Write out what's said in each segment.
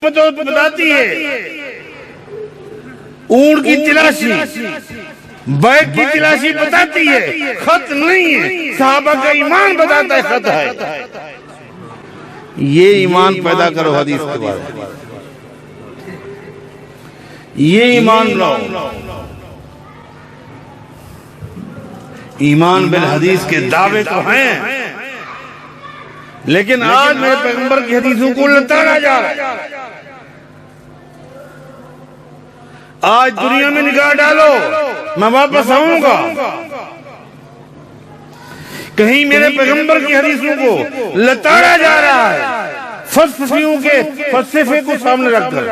بتاتی ہے اونٹ کی تلاشی، بیگ کی تلاشی بتاتی ہے، خط نہیں ہے۔ صحابہ کا ایمان بتاتا ہے خط ہے۔ یہ ایمان پیدا کرو حدیث کے بعد، یہ ایمان لاؤ۔ ایمان بالحدیث کے دعوے تو ہیں، لیکن آج میرے پیغمبر کی حدیثوں کو لتاڑا جا رہا ہے۔ آج دنیا میں نگاہ ڈالو، میں واپس آؤں گا، کہیں میرے پیغمبر کی حدیثوں کو لتاڑا جا رہا ہے فلسفیوں کے فلسفے کو سامنے رکھ کر،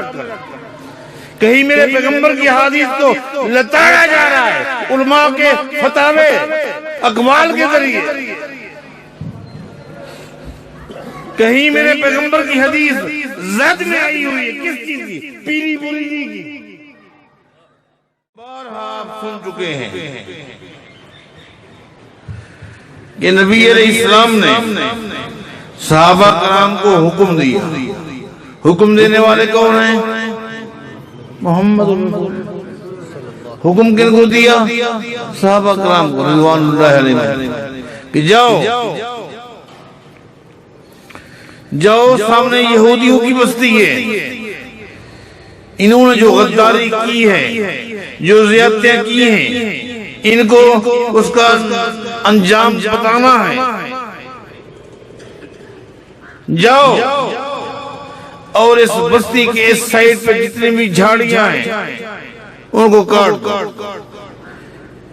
کہیں میرے پیغمبر کی حدیث کو لتاڑا جا رہا ہے علماء کے فتاوے اقوال کے ذریعے، کہیں میرے پیغمبر کی حدیث زد میں آئی ہوئی ہے۔ کس چیز کی؟ پیری بولی جی کی۔ بارہا آپ سن چکے ہیں کہ نبی علیہ السلام نے صحابہ کرام کو حکم دیا۔ حکم دینے والے کون ہیں؟ محمد رسول۔ حکم کن کو دیا؟ صحابہ کرام کو رضوان اللہ علیہ، کہ جاؤ سامنے یہودیوں کی بستی ہے، انہوں نے جو غداری کی ہے، جو زیادتیاں کی ہیں، ان کو اس کا انجام بتانا ہے۔ جاؤ اور اس بستی کے اس سائڈ پہ جتنی بھی جھاڑیاں ہیں ان کو کاٹ دو۔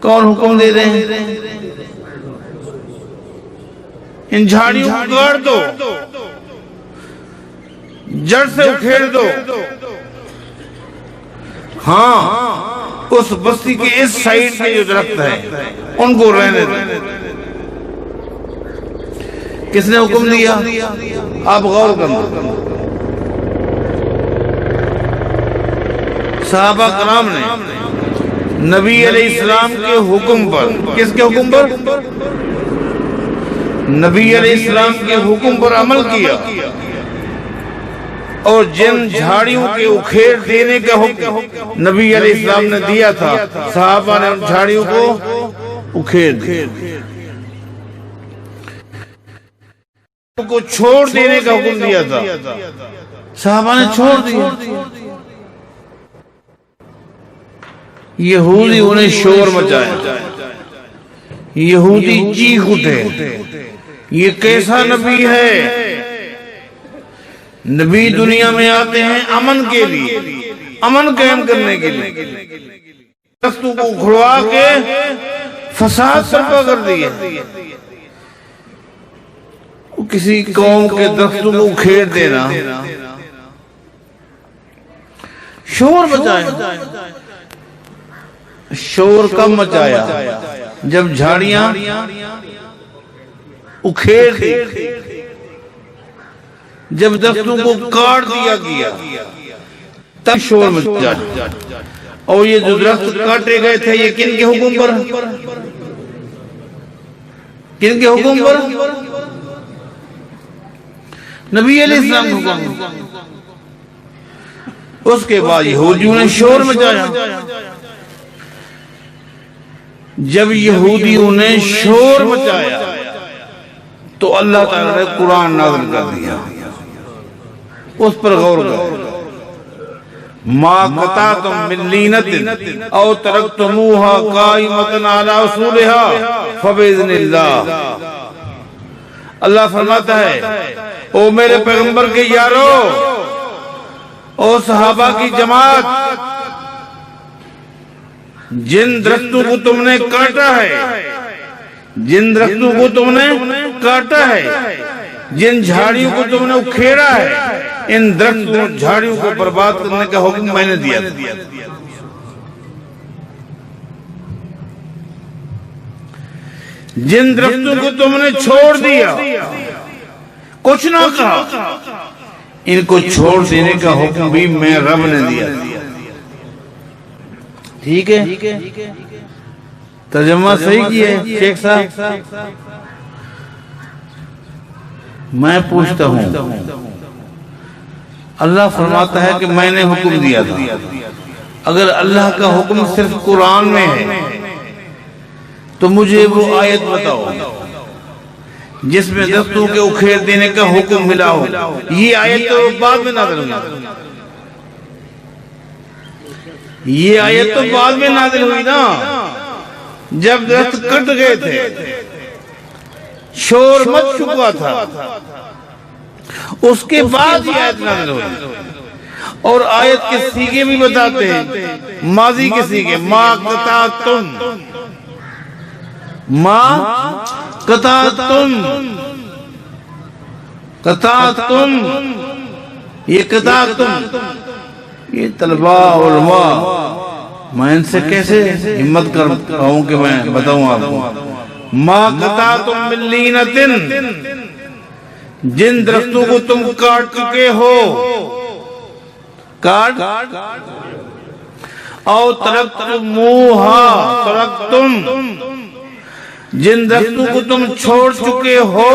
کون حکم دے رہے ہیں؟ ان جھاڑیوں کو کاٹ دو، جڑ سے اکھیڑ دو۔ ہاں، اس بستی کے اس سائڈ پہ جو درخت ہے ان کو رہنے دو۔ کس نے حکم دیا؟ آپ غور کرنا۔ صحابہ کرام نے نبی علیہ السلام کے حکم پر، کس کے حکم پر؟ نبی علیہ السلام کے حکم پر عمل کیا، اور جن جھاڑیوں کے اکھیڑ دینے کا حکم نبی علیہ السلام نے دیا تھا، صحابہ نے ان جھاڑیوں کو اکھیڑ دیا، کو چھوڑ دینے کا حکم دیا تھا، صحابہ نے چھوڑ دیا۔ یہودی انہیں شور مچایا، یہودی چیخ اٹھے، یہ کیسا نبی ہے؟ نبی دنیا میں آتے ہیں امن کے لیے، امن قائم کرنے کے لیے، درختوں کو اکھڑوا کے فساد برپا کر دیا۔ کسی قوم کے درختوں کو اکھیڑ دینا، شور مچایا۔ شور کب مچایا؟ جب جھاڑیاں اکھیڑ دی، جب درختوں کو کاٹ دیا گیا تب شور مچایا۔ اور یہ جو درخت کاٹے گئے تھے یہ کن کے حکم پر؟ کن کے حکم پر؟ نبی علیہ السلام کے حکم پر۔ اس کے بعد یہودیوں نے شور مچایا۔ جب یہودیوں نے شور مچایا تو اللہ تعالیٰ نے قرآن نازل کر دیا۔ اس پر غور کرو۔ ما قطعتم من لینۃ او ترکتموها قائمۃ علی اصولها فباذن اللہ۔ اللہ فرماتا ہے، او میرے پیغمبر کے یارو، او صحابہ کی جماعت، جن درختوں کو تم نے کاٹا ہے، جن درختوں کو تم نے کاٹا ہے، جن جھاڑیوں کو تم نے اکھیڑا ہے، ان درختوں جھاڑیوں کو برباد کرنے کا حکم میں نے دیا تھا۔ جن درختوں کو تم نے چھوڑ دیا، کچھ نہ کہا، ان کو چھوڑ دینے کا حکم بھی میں رب نے دیا۔ ٹھیک ہے؟ ترجمہ صحیح کی ہے شیخ صاحب؟ میں پوچھتا ہوں اللہ فرماتا ہے کہ میں نے حکم دیا تھا. اگر اللہ کا حکم صرف قرآن میں ہے تو مجھے وہ آیت بتاؤ جس میں درختوں کے اکھیڑ دینے کا حکم ملا ہو. یہ آیت تو بعد میں نازل ہوئی. یہ آیت تو بعد میں نازل ہوئی نا، جب درخت کٹ گئے تھے، شور مچ چکا تھا، اس کے بعد یہ آیت نازل ہوئی. اور آیت کے سیغے بھی بتاتے ہیں، ماضی کے سیغے، ما قطعتم، ما قطعتم، قطعتم، یہ قطعتم. یہ طلباء علماء، میں ان سے کیسے ہمت کر پاؤں کہ میں بتاؤں آپ کو. ما قطعتم من لینۃ، جن درختوں کو تم کاٹ چکے ہو، کاٹ، او ترکتموہا، ترکتم، جن درختوں کو تم چھوڑ چکے ہو.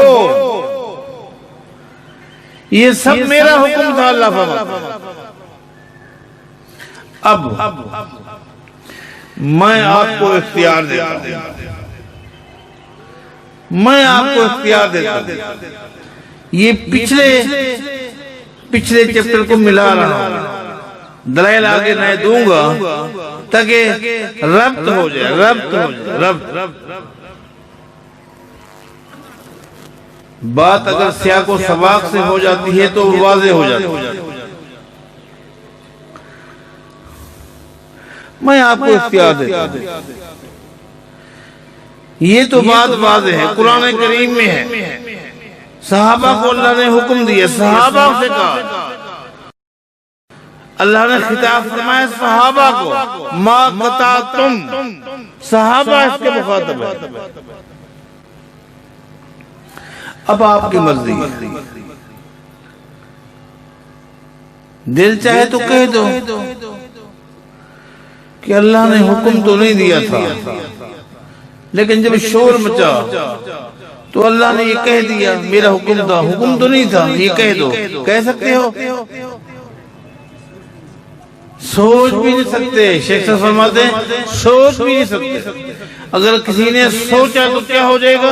یہ سب میرا حکم تھا. اللہ فرماتا اب میں آپ کو اختیار دیتا ہوں، میں آپ کو اختیار دیتا ہوں. یہ پچھلے چیپٹر کو ملا رہا ہوں، دلائل آگے میں دوں گا تاکہ ربط ہو جائے، ربط ہو جائے، ربط. بات اگر سیاق و سباق سے ہو جاتی ہے تو واضح ہو جاتی ہے. میں آپ کو اختیار دیتا ہوں. یہ تو بات واضح ہے، قرآن کریم میں ہے. صحابہ کو اللہ نے حکم دیا، صحابہ سے کہا، اللہ نے خطاب فرمایا صحابہ کو، ما قطعتم، صحابہ اس کے مخاطب ہے. اب آپ کی مرضی ہے، دل چاہے تو کہہ دو کہ اللہ نے حکم تو نہیں دیا تھا، لیکن جب شور مچا تو اللہ نے یہ کہہ دیا میرا حکم تھا، حکم تو نہیں تھا، یہ کہہ دو. کہہ سکتے ہو؟ سوچ بھی نہیں سکتے. شیخ صاحب فرماتے ہیں سوچ بھی نہیں سکتے. اگر کسی نے سوچا تو کیا ہو جائے گا؟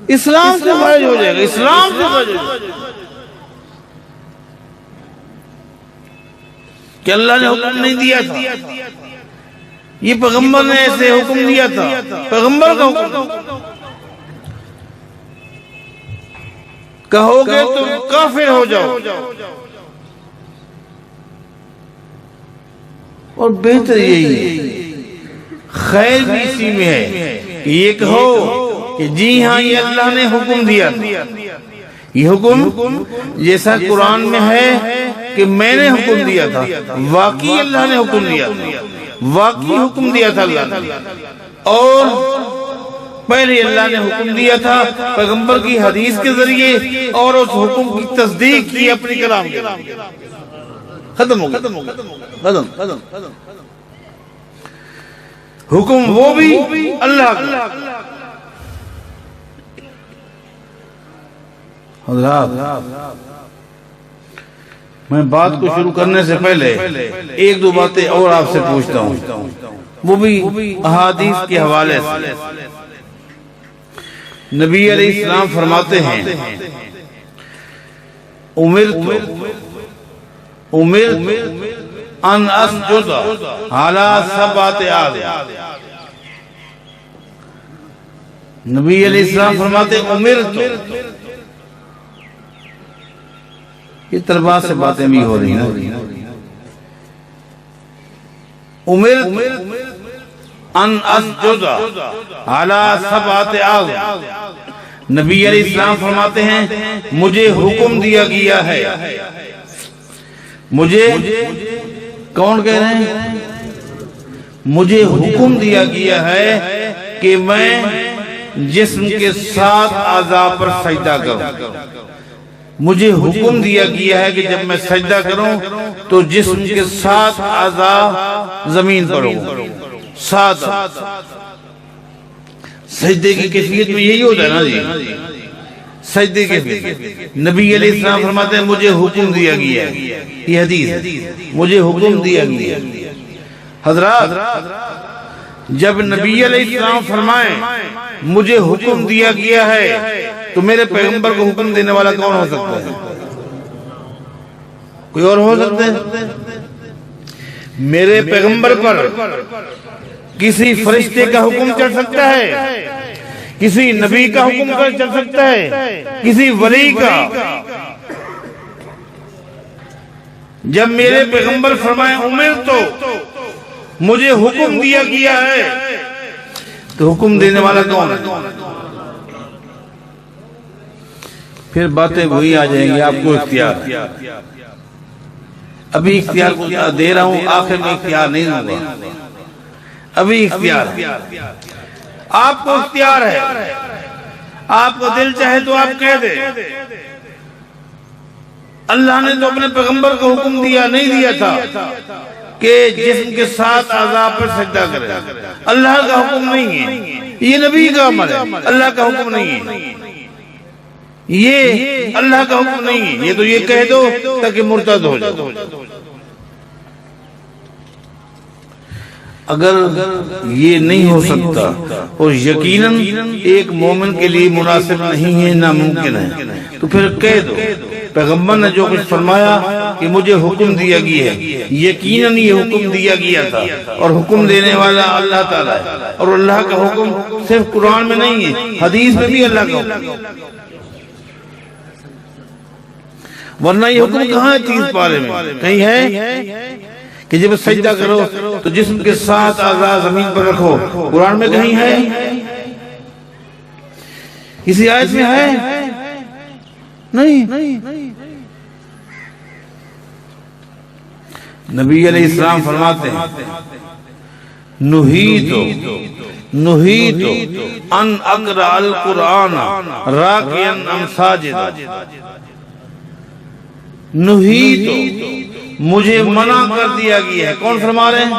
اسلام سے خارج ہو جائے گا. اسلام سے خارج ہو جائے گا کہ اللہ نے حکم نہیں دیا تھا، یہ پیغمبر نے ایسے حکم دیا تھا، پیغمبر کا حکم. کہو گے تو کافر ہو جاؤ. اور بہتر یہی ہے، خیر بھی اسی میں ہے کہ یہ کہو کہ جی ہاں یہ اللہ نے حکم دیا. یہ حکم جیسا قرآن میں ہے کہ میں نے حکم دیا تھا، واقعی اللہ نے حکم دیا تھا، واقعی حکم دیا تھا اللہ نے. اور پہلے اللہ نے حکم دیا تھا پیغمبر کی حدیث کے ذریعے، اور اس حکم کی تصدیق کی اپنی کلام کے. ختم ہو گیا. حکم وہ بھی اللہ کا. حضرات، میں بات کو شروع کرنے سے پہلے ایک دو باتیں اور آپ سے پوچھتا ہوں، وہ بھی احادیث کے حوالے سے. نبی علیہ السلام فرماتے ہیں امرت ان اسجد علی سبعۃ اعظم. نبی علیہ السلام فرماتے ہیں امرت. یہ طلباء سے باتیں بھی ہو رہی ہیں. امرت ان اسجد علی سبعۃ اعظم. نبی علیہ السلام فرماتے ہیں مجھے حکم دیا گیا ہے. مجھے کون کہہ رہے ہیں؟ مجھے حکم دیا گیا ہے کہ میں جسم کے 7 اعضاء پر سجدہ کروں. مجھے حکم دیا گیا ہے کہ جب میں سجدہ کروں تو جسم کے 7 اعضاء زمین پر ہوں. 7 سجدے کی کیفیت میں یہی ہوتا ہے نا جی. سجدے کے لیے نبی علیہ السلام فرماتے ہیں مجھے حکم دیا گیا ہے، یہ حدیث ہے، مجھے حکم دیا گیا ہے۔ حضرات جب نبی علیہ السلام فرمائیں مجھے حکم دیا گیا ہے تو میرے پیغمبر کو حکم دینے والا کون ہو سکتا ہے؟ کوئی اور ہو سکتا ہے؟ میرے پیغمبر پر کسی فرشتے کا حکم چل سکتا ہے، کسی نبی کا حکم چل سکتا ہے، کسی ولی کا؟ جب میرے پیغمبر فرمائے عمر تو مجھے حکم دیا گیا ہے تو حکم دینے والا کون ہے؟ پھر باتیں وہی آ جائیں گی، آپ کو اختیار ہے۔ ابھی اختیار کو دے رہا ہوں، آخر میں اختیار نہیں دوں گا، ابھی اختیار ہے، آپ کو اختیار ہے۔ آپ کو دل چاہے تو آپ کہہ دیں اللہ نے تو اپنے پیغمبر کو حکم دیا نہیں دیا تھا کہ جسم کے ساتھ اعضاء پر سجدہ کرے، اللہ کا حکم نہیں ہے، یہ نبی کا عمل ہے، اللہ کا حکم نہیں ہے، یہ اللہ کا حکم نہیں ہے، یہ تو یہ کہہ دو تاکہ مرتد ہو جاؤ۔ اگر یہ نہیں ہو سکتا اور یقیناً ایک مومن کے لیے مناسب نہیں ہے، ناممکن ہے، تو پھر کہہ دو پیغمبر نے جو کچھ فرمایا کہ مجھے حکم دیا گیا ہے، یقیناً یہ حکم دیا گیا تھا اور حکم دینے والا اللہ تعالیٰ ہے، اور اللہ کا حکم صرف قرآن میں نہیں ہے، حدیث میں بھی اللہ کا حکم، ورنہ یہ حکم کہاں ہے 30 پارے میں؟ کہیں ہے کہ جب سجدہ کرو تو جسم کے ساتھ اعضاء زمین پر رکھو؟ قرآن میں کہیں ہے؟ کسی آیت میں ہے؟ نہیں۔ نبی علیہ السلام فرماتے ہیں نہیت ان اقرأ القرآن راکعا ام ساجدا، نہیت مجھے منع کر دیا گیا ہے۔ کون فرما رہے ہیں؟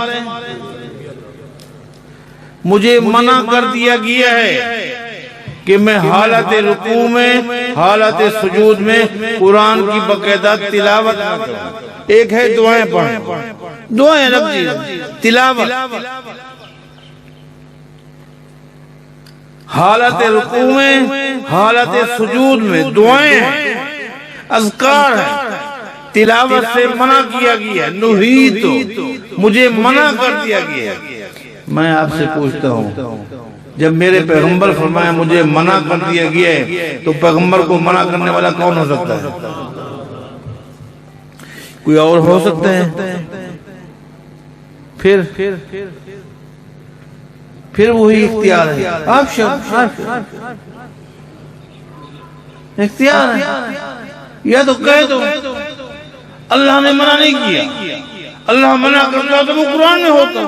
مجھے منع کر دیا گیا ہے کہ میں حالت رکوع میں، حالت سجود میں قرآن کی باقاعدہ تلاوت نہ کروں۔ ایک ہے دعائیں پڑھیں، دعائیں الگ چیز، تلاوت حالت رکوع میں، حالت سجود میں دعائیں ہیں، اذکار ہیں، تلاوت سے منع کیا گیا ہے۔ نہیت مجھے منع کر دیا گیا ہے۔ میں آپ سے پوچھتا ہوں جب میرے پیغمبر فرمائے مجھے منع کر دیا گیا ہے تو پیغمبر کو منع کرنے والا کون ہو سکتا ہے؟ کوئی اور ہو سکتا ہے؟ پھر وہی اختیار ہے، اختیار ہے، یا تو کہہ دو اللہ نے منع نہیں کیا، اللہ منع کرتا تو وہ قرآن میں ہوتا،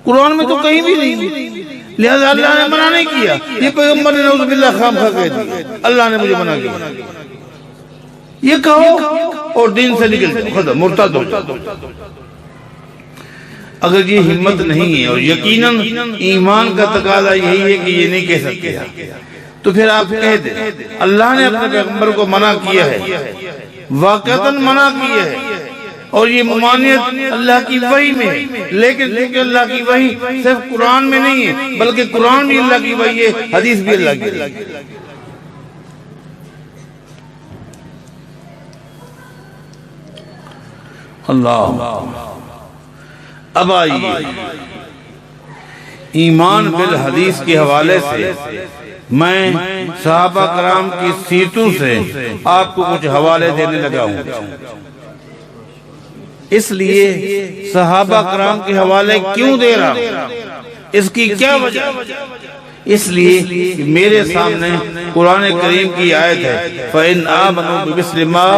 قرآن میں تو کہیں بھی نہیں، لہذا اللہ نے منع نہیں کیا، یہ پیغمبر نے نعوذ باللہ خام خواہ کہہ دیا اللہ نے مجھے منع کیا، یہ کہو اور دین سے نکل جاؤ، ختم، مرتد ہو جاؤ۔ اگر یہ ہمت نہیں ہے اور یقیناً ایمان کا تقاضا یہی ہے کہ یہ نہیں کہہ سکتے تو پھر آپ کہہ دیں اللہ نے اپنے پیغمبر کو منع کیا ہے، واقعتاً منع کیا ہے، اور یہ ممانعت اللہ کی وحی میں ہے، لیکن اللہ کی وحی صرف قرآن میں نہیں ہے بلکہ قرآن بھی اللہ کی وحی ہے، حدیث بھی اللہ کی وحی ہے۔ اللہ اب آئیے ایمان بالحدیث کے حوالے سے میں صحابہ کرام کی سیرتوں سے آپ کو کچھ حوالے دینے لگا ہوں۔ اس لیے صحابہ کرام کے حوالے کیوں دے رہا ہوں، اس کی کیا وجہ؟ اس لیے کہ میرے سامنے قرآن کریم کی آیت ہے فَإِنْ آمَنُوا بِمِثْلِ مَا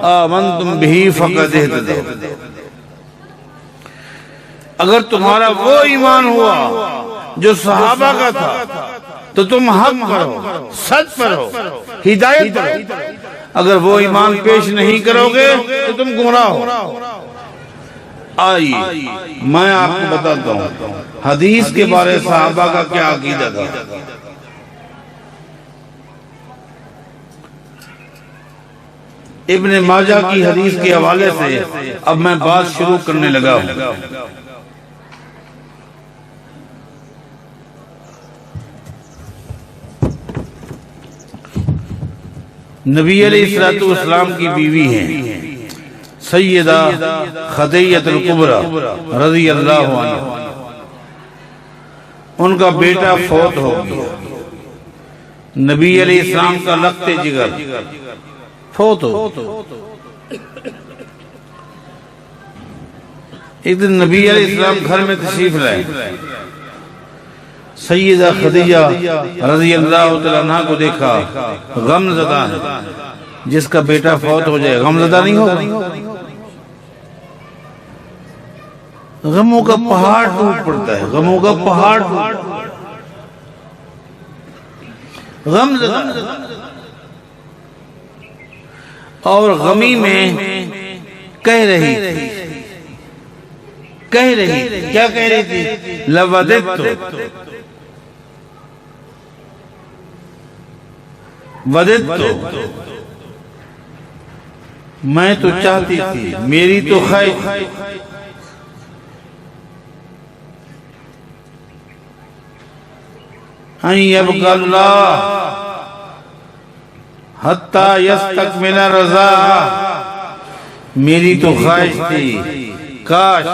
آمَنْتُمْ بِهِ فَقَدِ اهْتَدَوْا، اگر تمہارا وہ ایمان ہوا جو صحابہ کا تھا تو تم حق پر ہو، سچ پر ہو، ہدایت پر ہو، اگر وہ ایمان پیش نہیں کرو گے تو تم گمراہ ہو۔ آئیے میں آپ کو بتاتا ہوں حدیث کے بارے صحابہ کا کیا عقیدہ تھا۔ ابن ماجہ کی حدیث کے حوالے سے اب میں بات شروع کرنے لگا ہوں۔ نبی علیہ السلام کی بیوی ہیں سیدہ خدیجہ الکبریٰ رضی اللہ عنہ، ان کا بیٹا فوت ہو گیا۔ نبی علیہ السلام کا لخت جگر فوت ہو۔ ایک دن نبی علیہ السلام گھر میں تشریف لائے، سیدہ خدیجہ رضی اللہ عنہا کو دیکھا غم زدہ ہے، جس کا بیٹا فوت ہو جائے غم زدہ نہیں ہوگا؟ غموں کا پہاڑ ٹوٹ پڑتا ہے، غموں کا پہاڑ غم زدہ، اور غمی میں کہہ رہی کیا کہہ رہی تھی؟ لوددت میں تو چاہتی تھی، میری تو خواہش ان یبقى اللہ حتی یستکمل رضا، میری تو خواہش تھی کاش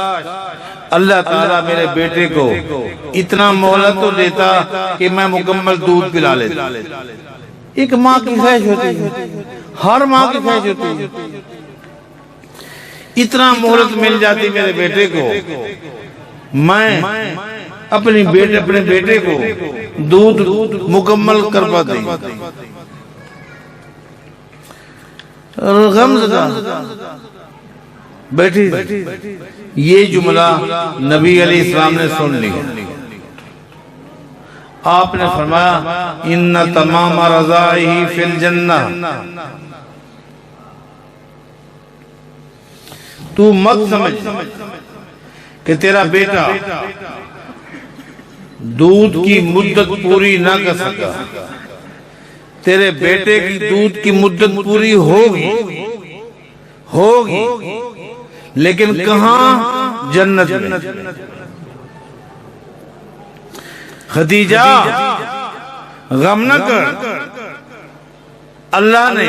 اللہ تعالیٰ میرے بیٹے کو اتنا مہلت تو دیتا کہ میں مکمل دودھ پلا لیتا۔ ایک ماں کی خواہش ہوتی ہے، ہر ماں کی خواہش ہوتی ہے، اتنا مہلت مل جاتی میرے بیٹے کو، میں اپنے بیٹے کو دودھ مکمل کر پاتی۔ غم زدہ بیٹھی، یہ جملہ نبی علیہ السلام نے سن لیا۔ آپ نے فرمایا ان تمام رضائہ فی الجنہ، تو مت سمجھ کہ تیرا بیٹا دودھ کی مدت پوری نہ کر سکا، تیرے بیٹے کی دودھ کی مدت پوری ہوگی، لیکن کہاں؟ جنت میں۔ خدیجہ غم نہ کر، اللہ نے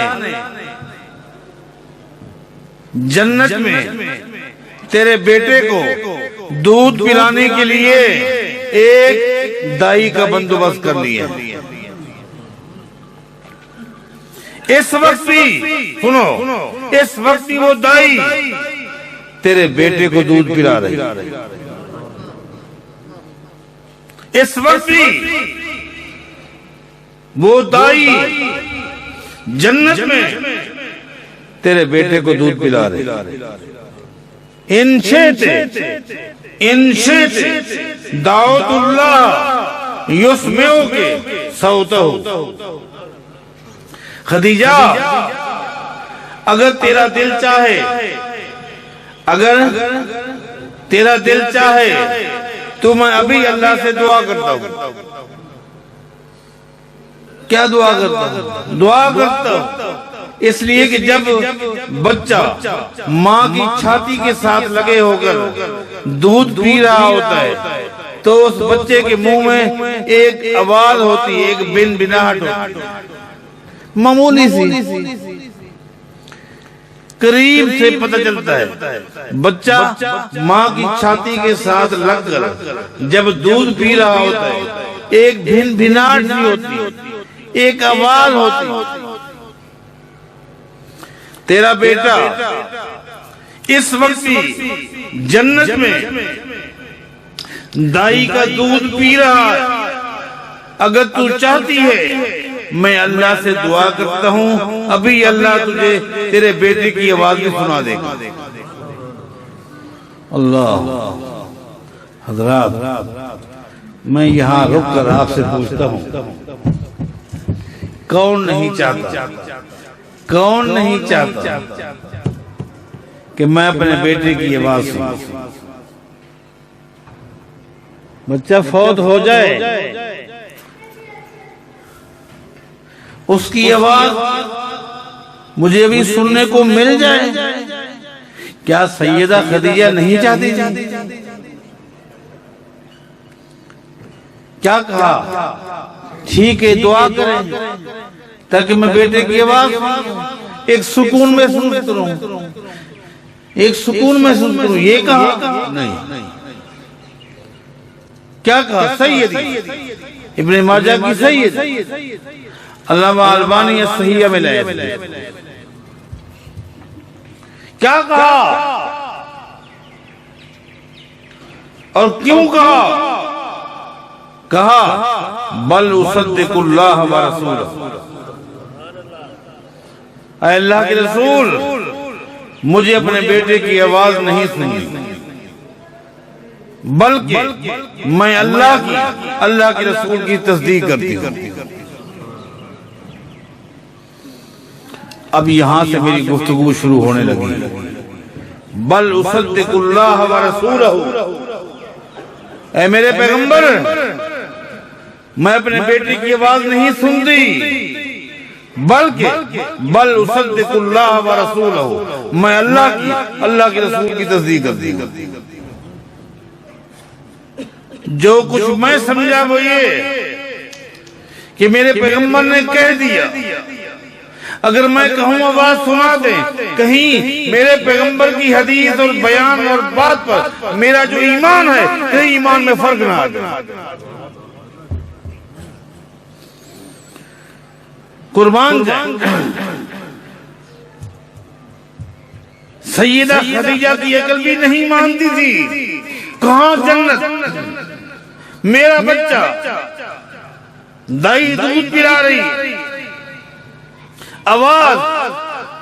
جنت میں تیرے بیٹے کو دودھ پلانے کے لیے ایک دائی کا بندوبست کر لیا۔ اس وقت بھی سنو، اس وقت بھی وہ دائی تیرے بیٹے کو دودھ پلا رہی، اس وقت بھی وہ دائی جنت میں تیرے بیٹے کو دودھ پلا رہی۔ ان شئت دعوت اللہ یسمعک صوتہ، خدیجہ اگر تیرا دل چاہے تو میں ابھی اللہ سے دعا کرتا ہوں۔ کیا دعا کرتا ہوں؟ دعا کرتا ہوں اس لیے کہ جب بچہ ماں کی چھاتی کے ساتھ لگے ہو کر دودھ پی رہا ہوتا ہے تو اس بچے کے منہ میں ایک آواز ہوتی ہے، ایک بنبناہٹ ہوتی ہے، معمولی سی، قریب سے پتہ چلتا ہے۔ بچہ ماں کی چھاتی کے ساتھ لگ کر جب دودھ پی رہا ہوتا ہے ایک بھنبھناہٹ سی ہوتی ہے، ایک آواز ہوتی ہے۔ تیرا بیٹا اس وقت بھی جنت میں دائی کا دودھ پی رہا ہے، اگر تو چاہتی ہے میں اللہ سے دعا کرتا ہوں ابھی اللہ تجھے تیرے بیٹے کی آواز بھی سنا دے گا۔ اللہ حضرات، میں یہاں رک کر آپ سے پوچھتا ہوں، کون نہیں چاہتا کہ میں اپنے بیٹے کی آواز سنوں؟ بچہ فوت ہو جائے، اس کی آواز مجھے ابھی سننے کو مل جائے، کیا سیدہ خدیجہ نہیں چاہتی تھی؟ کیا کہا؟ ٹھیک ہے دعا کریں تاکہ میں بیٹے کی آواز ایک سکون محسوس کروں، ایک سکون محسوس کروں، یہ کہا؟ نہیں۔ کیا کہا؟ سیدی، ابن ماجہ کی سیدی، علامہ البانی الصحیحہ میں لائے۔ کیا کہا اور کیوں کہا؟ کہا بل اصدق اللہ و رسولہ، اے اللہ کے رسول مجھے اپنے بیٹے کی آواز نہیں سنی، بلکہ میں اللہ کے رسول کی تصدیق کرتی ہوں۔ اب یہاں سے میری گفتگو شروع ہونے لگی، بل اصدق اللہ و رسولہ، اے میرے پیغمبر میں اپنے بیٹے کی آواز نہیں سنتی، بلکہ بل اصدق اللہ و رسولہ، میں اللہ کے رسول کی تصدیق کرتی ہوں۔ جو کچھ میں سمجھا وہ یہ کہ میرے پیغمبر نے کہہ دیا، اگر میں کہوں آواز سنا دیں، کہیں میرے پیغمبر کی حدیث اور بیان اور بات پر میرا جو ایمان ہے کہیں ایمان میں فرق نہ آ جائے۔ قربان جائیں، سیدہ خدیجہ کی عقل بھی نہیں مانتی تھی، کہاں جنت، میرا بچہ دائی دودھ پلا رہی، آواز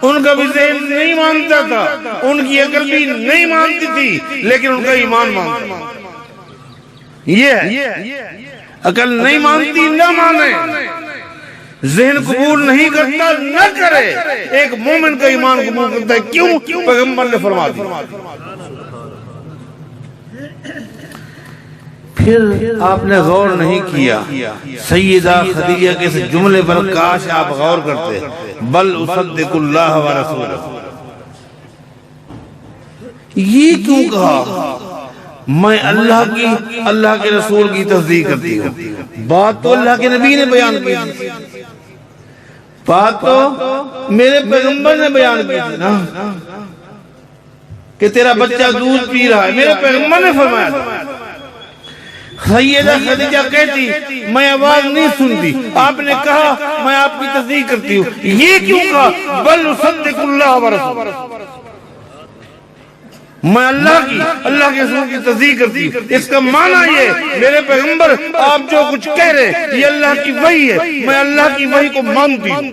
ان کا بھی ذہن نہیں مانتا تھا، ان کی عقل بھی نہیں مانتی تھی، لیکن ان کا ایمان مانتا تھا۔ یہ ہے عقل نہیں مانتی نہ مانے، ذہن قبول نہیں کرتا نہ کرے، ایک مومن کا ایمان قبول کرتا ہے۔ کیوں؟ پیغمبر نے فرما دیا۔ پھر آپ نے غور نہیں کیا سیدہ خدیجہ کے اس جملے پر، کاش آپ غور کرتے، بل اصدق اللہ و رسولہ، یہ کیوں کہا؟ میں اللہ کے رسول کی تصدیق کرتی ہوں۔ بات تو اللہ کے نبی نے بیان کی تھی، بات تو میرے پیغمبر نے بیان کی تھی نا، کہ تیرا بچہ دودھ پی رہا ہے، میرے پیغمبر نے فرمایا تھا۔ سیدہ خدیجہ کہتی میں آواز نہیں سنتی، آپ نے کہا میں آپ کی تصدیق کرتی ہوں، یہ کیوں کہا؟ بل اصدق اللہ و رسولہ، میں اللہ کے رسول کی تصدیق کرتی ہوں۔ اس کا معنی یہ میرے پیغمبر آپ جو کچھ کہہ رہے یہ اللہ کی وحی ہے، میں اللہ کی وحی کو مانتی ہوں۔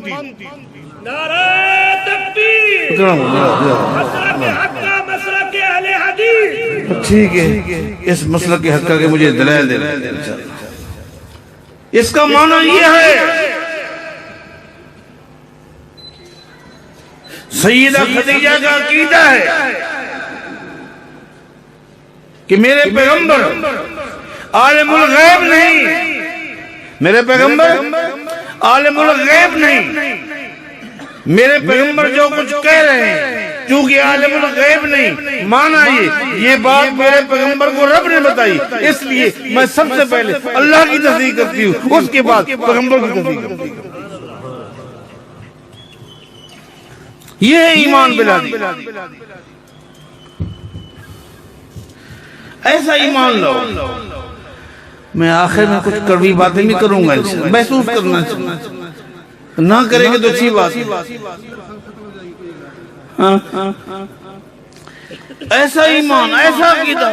نعرہ تکبیر، مسلک حق کا مسلک اہل حدیث۔ ٹھیک ہے، اس مسلک کے حق کا کہ مجھے دلائل دے رہے ہیں۔ اس کا معنی یہ ہے سیدہ خدیجہ کا عقیدہ ہے کہ میرے پیغمبر عالم الغیب نہیں، میرے پیغمبر عالم الغیب نہیں، میرے پیغمبر جو کچھ کہہ رہے ہیں چونکہ عالم الغیب نہیں، مانا یہ بات میرے پیغمبر کو رب نے بتائی، اس لیے میں سب سے پہلے اللہ کی تصدیق کرتی ہوں، اس کے بعد پیغمبر کی تصدیق کرتی ہوں۔ یہ ہے ایمان بلادی۔ ایسا ایمان لو۔ میں آخر میں کچھ کڑوی باتیں نہیں کروں گا، محسوس کرنا چاہیے، نہ کریں گے تو اچھی بات ہے۔ ایسا ایمان، ایسا عقیدہ،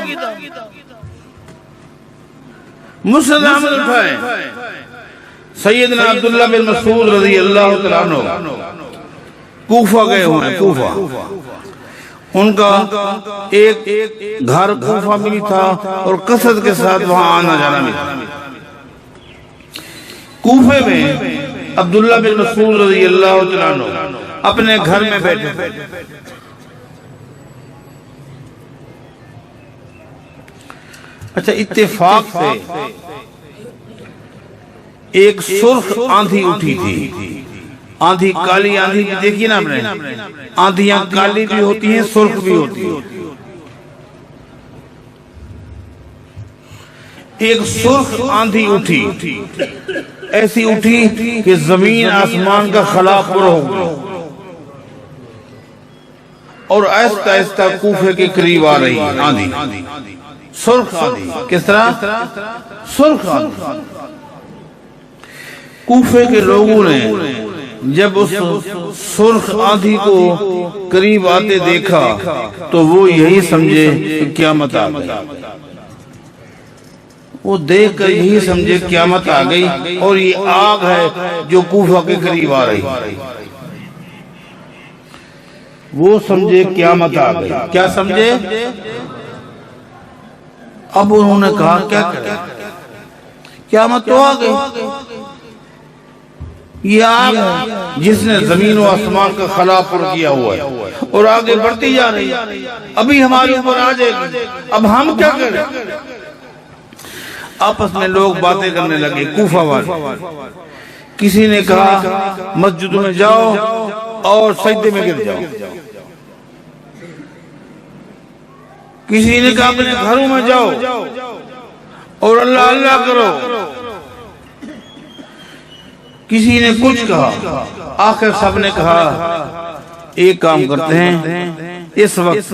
مسند احمد اٹھائیں، سیدنا عبداللہ بن مسعود رضی اللہ تعالیٰ عنہ کوفہ گئے ہوئے ہیں، کوفہ، ان کا ایک گھر کوفہ میں بھی تھا اور کثرت کے ساتھ وہاں آنا جانا بھی تھا۔ کوفے میں عبداللہ بن مسعود رضی اللہ تعالیٰ عنہ اپنے گھر میں بیٹھے، اچھا اتفاق سے ایک سرخ آندھی اٹھی تھی، آندھی کالی آندھی بھی دیکھیے نا آپ نے، آندھیاں کالی بھی ہوتی ہیں سرخ بھی ہوتی ہیں۔ ایک سرخ آندھی اٹھی، ایسی اٹھی کہ زمین آسمان کا خلا پر ہو گئی اور آہستہ آہستہ کوفے کے قریب آ رہی ہے آندھی، سرخ آندھی۔ کس طرح؟ سرخ آندھی۔ کوفے کے لوگوں نے جب اس سرخ آندھی کو قریب آتے دیکھا تو وہ یہی سمجھے کہ قیامت آ گئی، وہ دیکھ کر یہی سمجھے قیامت آ گئی اور یہ آگ ہے جو کوفہ کے قریب آ رہی، وہ سمجھے قیامت آ گئی۔ کیا سمجھے؟ اب انہوں نے کہا کیا کریں، قیامت تو آ گئی، یہ آگ ہے جس نے زمین و آسمان کا خلا پر کیا ہوا ہے اور آگے بڑھتی جا رہی ہے، ابھی ہمارے اوپر آ جائے گی، اب ہم کیا کریں؟ آپس میں لوگ باتیں کرنے لگے کوفہ والے۔ کسی نے کہا مسجد میں جاؤ اور سجدے میں گر جاؤ، کسی نے کہا اپنے گھروں میں جاؤ اور اللہ اللہ کرو، کسی نے کچھ کہا، آخر سب نے کہا ایک کام کرتے ہیں، اس وقت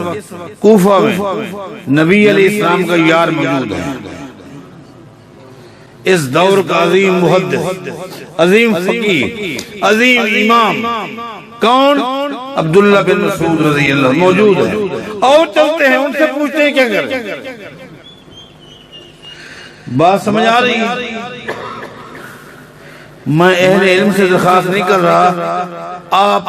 کوفہ میں نبی علیہ السلام کا یار موجود ہے، اس دور کا عظیم محدث، عظیم فقیہ، عظیم امام، کون؟ عبداللہ بن مسعود رضی اللہ موجود ہے، اور چلتے ہیں ان سے پوچھتے ہیں کیا کریں۔ بات سمجھ آ رہی ہے؟ میں اہل علم سے درخواست نہیں کر رہا، آپ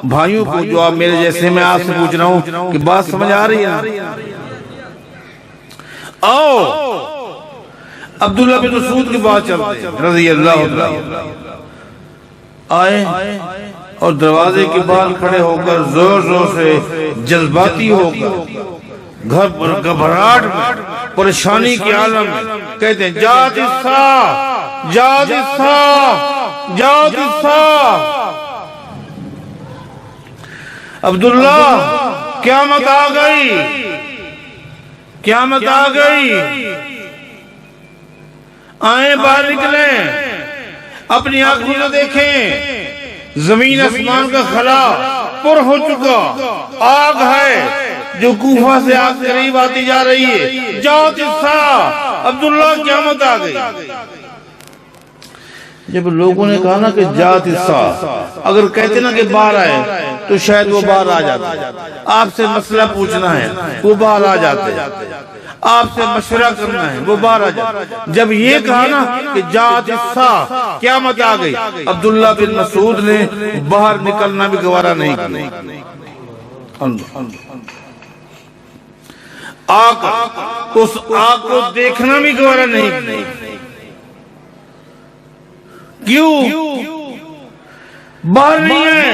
بھائیوں کو جو آپ میرے جیسے، میں آپ سے پوچھ رہا ہوں کہ بات سمجھ آ رہی ہے؟ آؤ عبداللہ بن مسعود کی بات چلتے ہیں رضی اللہ عنہ۔ آئے اور دروازے کے باہر کھڑے ہو کر زور زور سے جذباتی ہو کر گھر پر گھبراہٹ میں، پریشانی کے عالم میں کہتے ہیں جات الساعہ، جات الساعہ، جات الساعہ، عبداللہ قیامت آ گئی، قیامت آ گئی، آئیں باہر نکلیں، اپنی آنکھوں سے دیکھیں، زمین آسمان کا خلا پر ہو چکا، آگ ہے جو کوفہ سے آگ قریب آتی جا رہی ہے، جات الساعہ، عبداللہ قیامت آ گئی۔ جب لوگوں نے کہا نا کہ جات الساعہ، اگر کہتے نا کہ باہر آئے تو شاید وہ باہر آ جاتے، آپ سے مسئلہ پوچھنا ہے وہ باہر آ جاتے، آپ سے مشورہ کرنا ہے وہ باہر آ جاتے۔ جب یہ کہا نا کہ جات الساعہ، قیامت آ گئی، عبداللہ بن مسعود نے باہر نکلنا بھی گوارا نہیں کیا، اس آگ کو دیکھنا بھی گوارا نہیں کیا۔ کیوں؟ باہر نہیں ہے،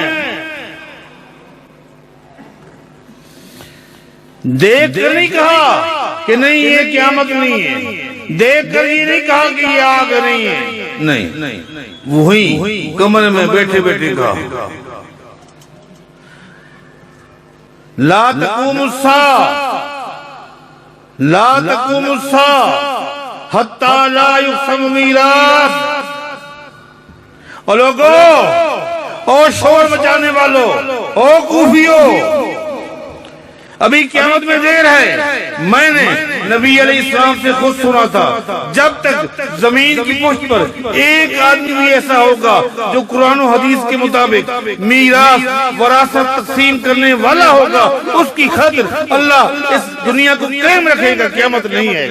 دیکھ کر نہیں کہا کہ نہیں یہ قیامت نہیں ہے، دیکھ کر یہ نہیں کہا کہ یہ آگ نہیں ہے، نہیں، وہی کمرے میں بیٹھے بیٹھے کہا لا تقوم الساعہ، لا تقوم الساعہ حتی لا یقسم میراث۔ اور لوگوں، اور شور مچانے والوں، اور کوفیوں، ابھی قیامت میں دیر ہے۔ میں نے نبی علیہ السلام سے خود سنا تھا، جب تک زمین کی پشت پر ایک آدمی بھی ایسا ہوگا جو قرآن و حدیث کے مطابق میراث وراثت تقسیم کرنے والا ہوگا، اس کی خاطر اللہ اس دنیا کو قائم رکھے گا، قیامت نہیں ہے۔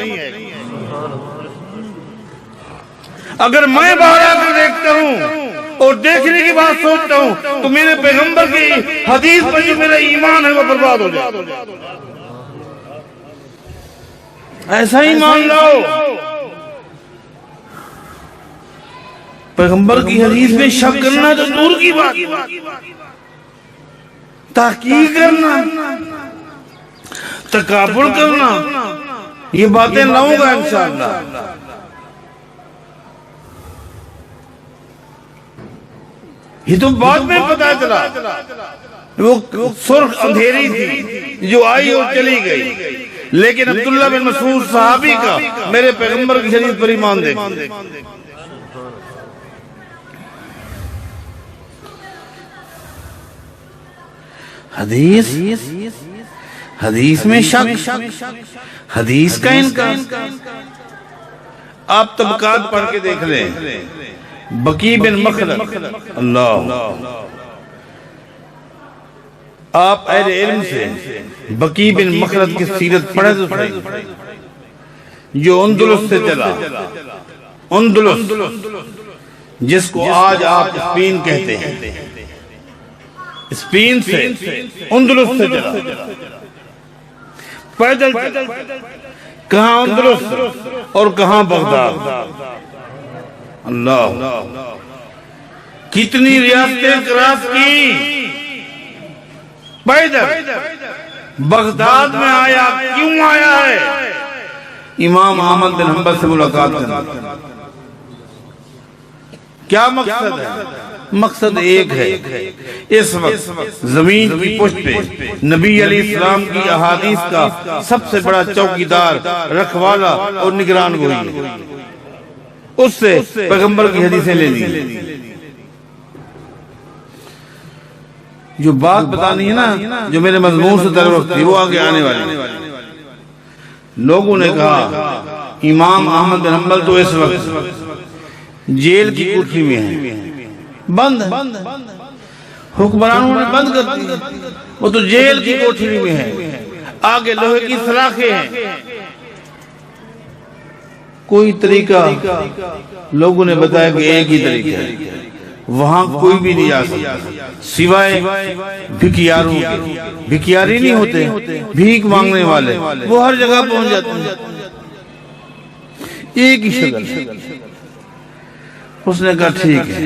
اگر میں باہر آ کر دیکھتا ہوں اور دیکھنے کی بات سوچتا ہوں تو میرے پیغمبر کی حدیث پر جو میرا ایمان ہے وہ برباد ہو جائے۔ ایسا ہی مان لو، پیغمبر کی حدیث میں شک کرنا تو دور کی بات، تحقیق کرنا، تکابر کرنا، یہ باتیں لاؤں گا انشاءاللہ۔ یہ تو بعد میں پتا چلا، وہ سرخ اندھیری تھی جو آئی اور چلی گئی، لیکن عبداللہ بن مسعود صحابی کا میرے پیغمبر کی شریعت پر ایمان دیکھ، حدیث میں شک، حدیث کا انکار۔ آپ طبقات پڑھ کے دیکھ لیں، بقی بن مخلد، اللہ، آپ اہل علم سے بقی بن مخلد کی سیرت پڑھے تو صحیح، جو اندلس سے چلا، اندلس جس کو آج آپ اسپین کہتے ہیں، اسپین سے اندلس سے چلا، پیدل چلا، کہاں اندلس اور کہاں بغداد، اللہ، کتنی ریاستیں کراس کی، پیدل بغداد میں آیا، کیوں آیا ہے؟ امام احمد بن حنبل سے ملاقات کرنا۔ کیا مقصد ہے؟ مقصد ایک ہے، اس وقت زمین کی پشت پہ نبی علیہ السلام کی احادیث کا سب سے بڑا چوکیدار، رکھوالا اور نگران وہی ہے، اس سے پیغمبر کی حدیثیں لے لی۔ جو بات بتانی ہے نا، جو میرے مضمون سے تعلق تھی، وہ آگے آنے والی۔ لوگوں نے کہا امام احمد بن حنبل تو اس وقت جیل کی کوٹھی میں ہیں، بند، حکمرانوں نے بند کر دی، وہ تو جیل کی کوٹھی میں ہیں، آگے لوہے کی سلاخیں ہیں۔ کوئی طریقہ لوگوں نے بتایا کہ ایک ہی طریقہ ہے، وہاں کوئی بھی نہیں آ سکتا سوائے بھکیاروں کے، بھکیاری نہیں ہوتے، بھیک مانگنے والے، وہ ہر جگہ پہنچ جاتے ہیں، ایک ہی شکل۔ اس نے کہا ٹھیک ہے،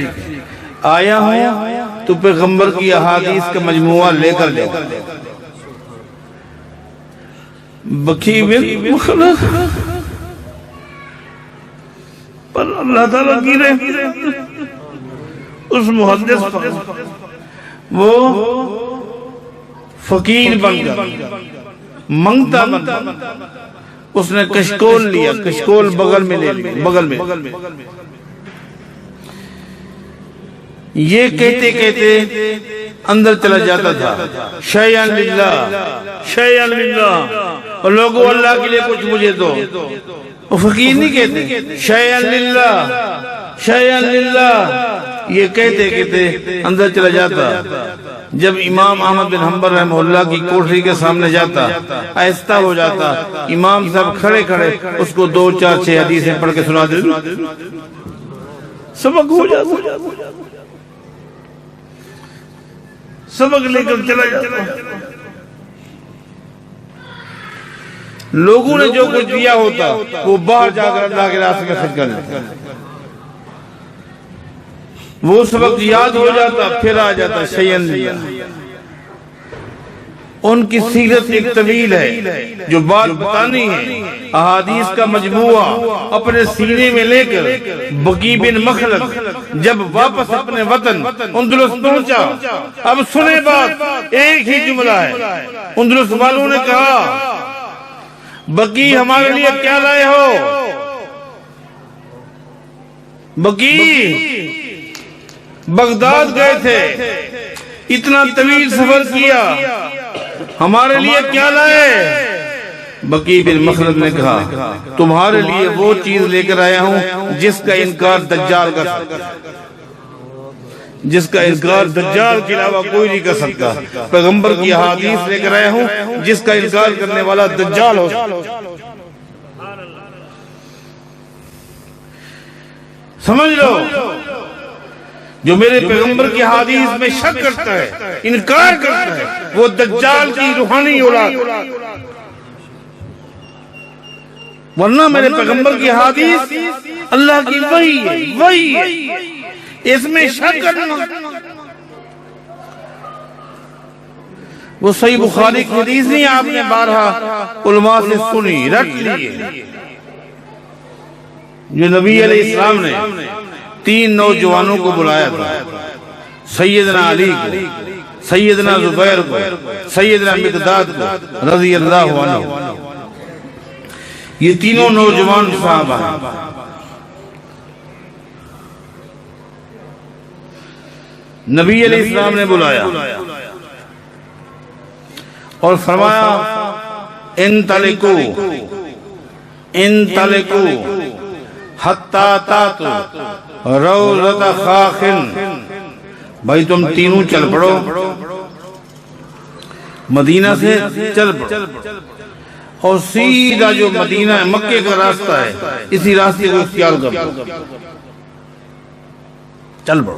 آیا ہوں تو پیغمبر کی احادیث کا مجموعہ لے کر جاؤ۔ بقی بن مخلد پر اللہ تعالیٰ کی رحمت، اس محدث پر وہ فقیر بن کر، منگتا بن کر، اس نے کشکول لیا، کشکول بغل میں لے لیا، بغل میں، یہ کہتے کہتے اندر چلا جاتا تھا، شیئن للہ، شیئن للہ، اور لوگوں اللہ کے لیے کچھ مجھے دو۔ وہ فقیر نہیں کہتے، شیئن للہ، شیئن للہ، یہ کہتے کہتے اندر چلا جاتا۔ جب امام احمد بن حنبل رحمہ اللہ کی کوٹھی کے سامنے جاتا، آہستہ ہو جاتا، امام صاحب کھڑے کھڑے اس کو 2 4 6 حدیثیں پڑھ کے سنا دیتے، سبق ہو جاتا، سبق لے کر چلا جاتا۔ لوگوں نے جو کچھ دیا ہوتا وہ باہر جا کر اللہ کے راستے میں خرچ کر دیتا، وہ سبق یاد ہو جاتا، پھر آ جاتا شیئن للہ۔ ان کی سیرت ایک طویل ہے، جو بات بتانی ہے، احادیث کا مجموعہ اپنے سینے میں لے کر بقی بن مخلد جب واپس اپنے وطن اندلس پہنچا۔ اب سنے بات، ایک ہی جملہ ہے، اندلس والوں نے کہا بقی ہمارے لیے کیا لائے ہو؟ بقی بغداد گئے تھے، اتنا طویل سفر کیا، ہمارے لیے کیا لائے؟ بقی بن مخلد نے کہا تمہارے لیے وہ چیز لے کر آیا ہوں جس کا انکار دجال کر سکتا، جس کا انکار دجال کے علاوہ کوئی نہیں کر سکتا۔ پیغمبر کی احادیث لے کر آیا ہوں جس کا انکار کرنے والا دجال ہو سکتا۔ سمجھ لو، جو میرے پیغمبر کی حدیث میں شک کرتا ہے، انکار کرتا ہے، وہ دجال کی روحانی اولاد، ورنہ میرے پیغمبر کی حدیث اللہ کی وحی ہے، وحی ہے، اس میں شک کرنا۔ وہ صحیح بخاری کی حدیث نہیں، آپ نے بارہا علماء سے سنی، رٹ لیے، جو نبی علیہ السلام نے 3 نوجوانوں کو بلایا تھا، سیدنا علی کو، سیدنا زبیر کو، سیدنا مقداد کو رضی اللہ عنہ. یہ تینوں نوجوان صحابہ ہیں. نبی علیہ السلام نے بلایا اور فرمایا انطلقوا حتی تاتوا روضۃ خاخ. بھائی تم تینوں چل پڑو، مدینہ سے چل پڑو، اور سیدھا جو مدینہ ہے مکے کا راستہ ہے اسی راستے کو اختیار کرو. چل پڑو.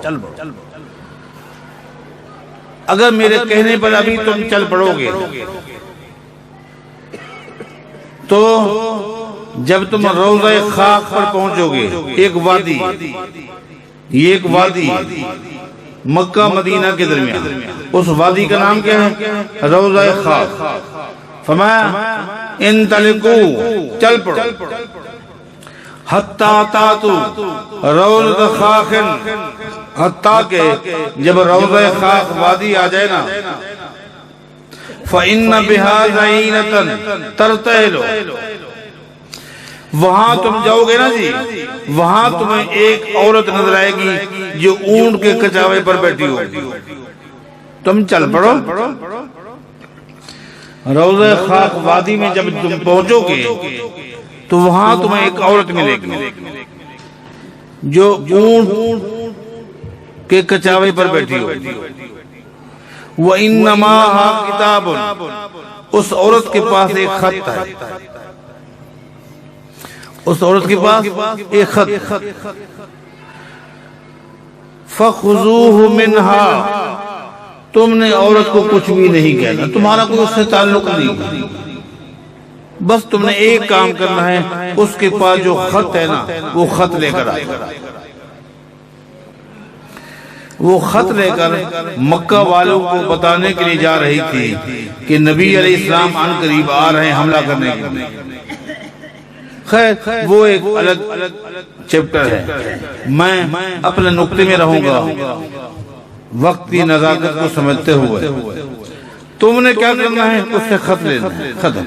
اگر میرے کہنے پر ابھی تم چل پڑو گے تو جب تم روضہ خاک پر پہنچو گے، ایک وادی، یہ ایک وادی مکہ مدینہ کے درمیان، اس وادی کا نام کیا ہے؟ روضہ خاک. فرمایا انطلقوا، چل پڑو، حتی تاتوا روضۃ خاخ، حتیٰ کہ جب روضہ خاک وادی آ جائے نا، فَإِنَّ بِهَا زَعِينَةً تَرْتَحِلُ، وہاں تم جاؤ گے نا جی، وہاں تمہیں ایک عورت نظر آئے گی جو اونٹ کے کچاوے پر بیٹھی ہوگی. تم چل پڑو. روضہ خاک وادی میں جب تم پہنچو گے تو وہاں تمہیں ایک عورت ملے گی جو اونٹ کے کچاوے پر بیٹھی ہوگی. وَإِنَّ مَعَهَا کِتَابٌ، اس عورت کے پاس ایک خط ہے، اس عورت کے پاس ایک خط. فَخُذُوهُ مِنْهَا، تم نے عورت کو کچھ بھی نہیں کہنا، تمہارا کوئی اس سے تعلق نہیں، بس تم نے ایک کام کرنا ہے، اس کے پاس جو خط ہے نا وہ خط لے کر آئے. وہ خط لے کر مکہ والوں کو بتانے کے لیے جا رہی تھی کہ نبی علیہ السلام عن قریب آ رہے ہیں حملہ کرنے کے لیے. خیر وہ ایک الگ چیپٹر ہے، میں اپنے نقطے میں رہوں گا وقت کی نزاکت کو سمجھتے ہوئے. تم نے کیا کرنا ہے؟ اس سے خط لینا ہے، ختم.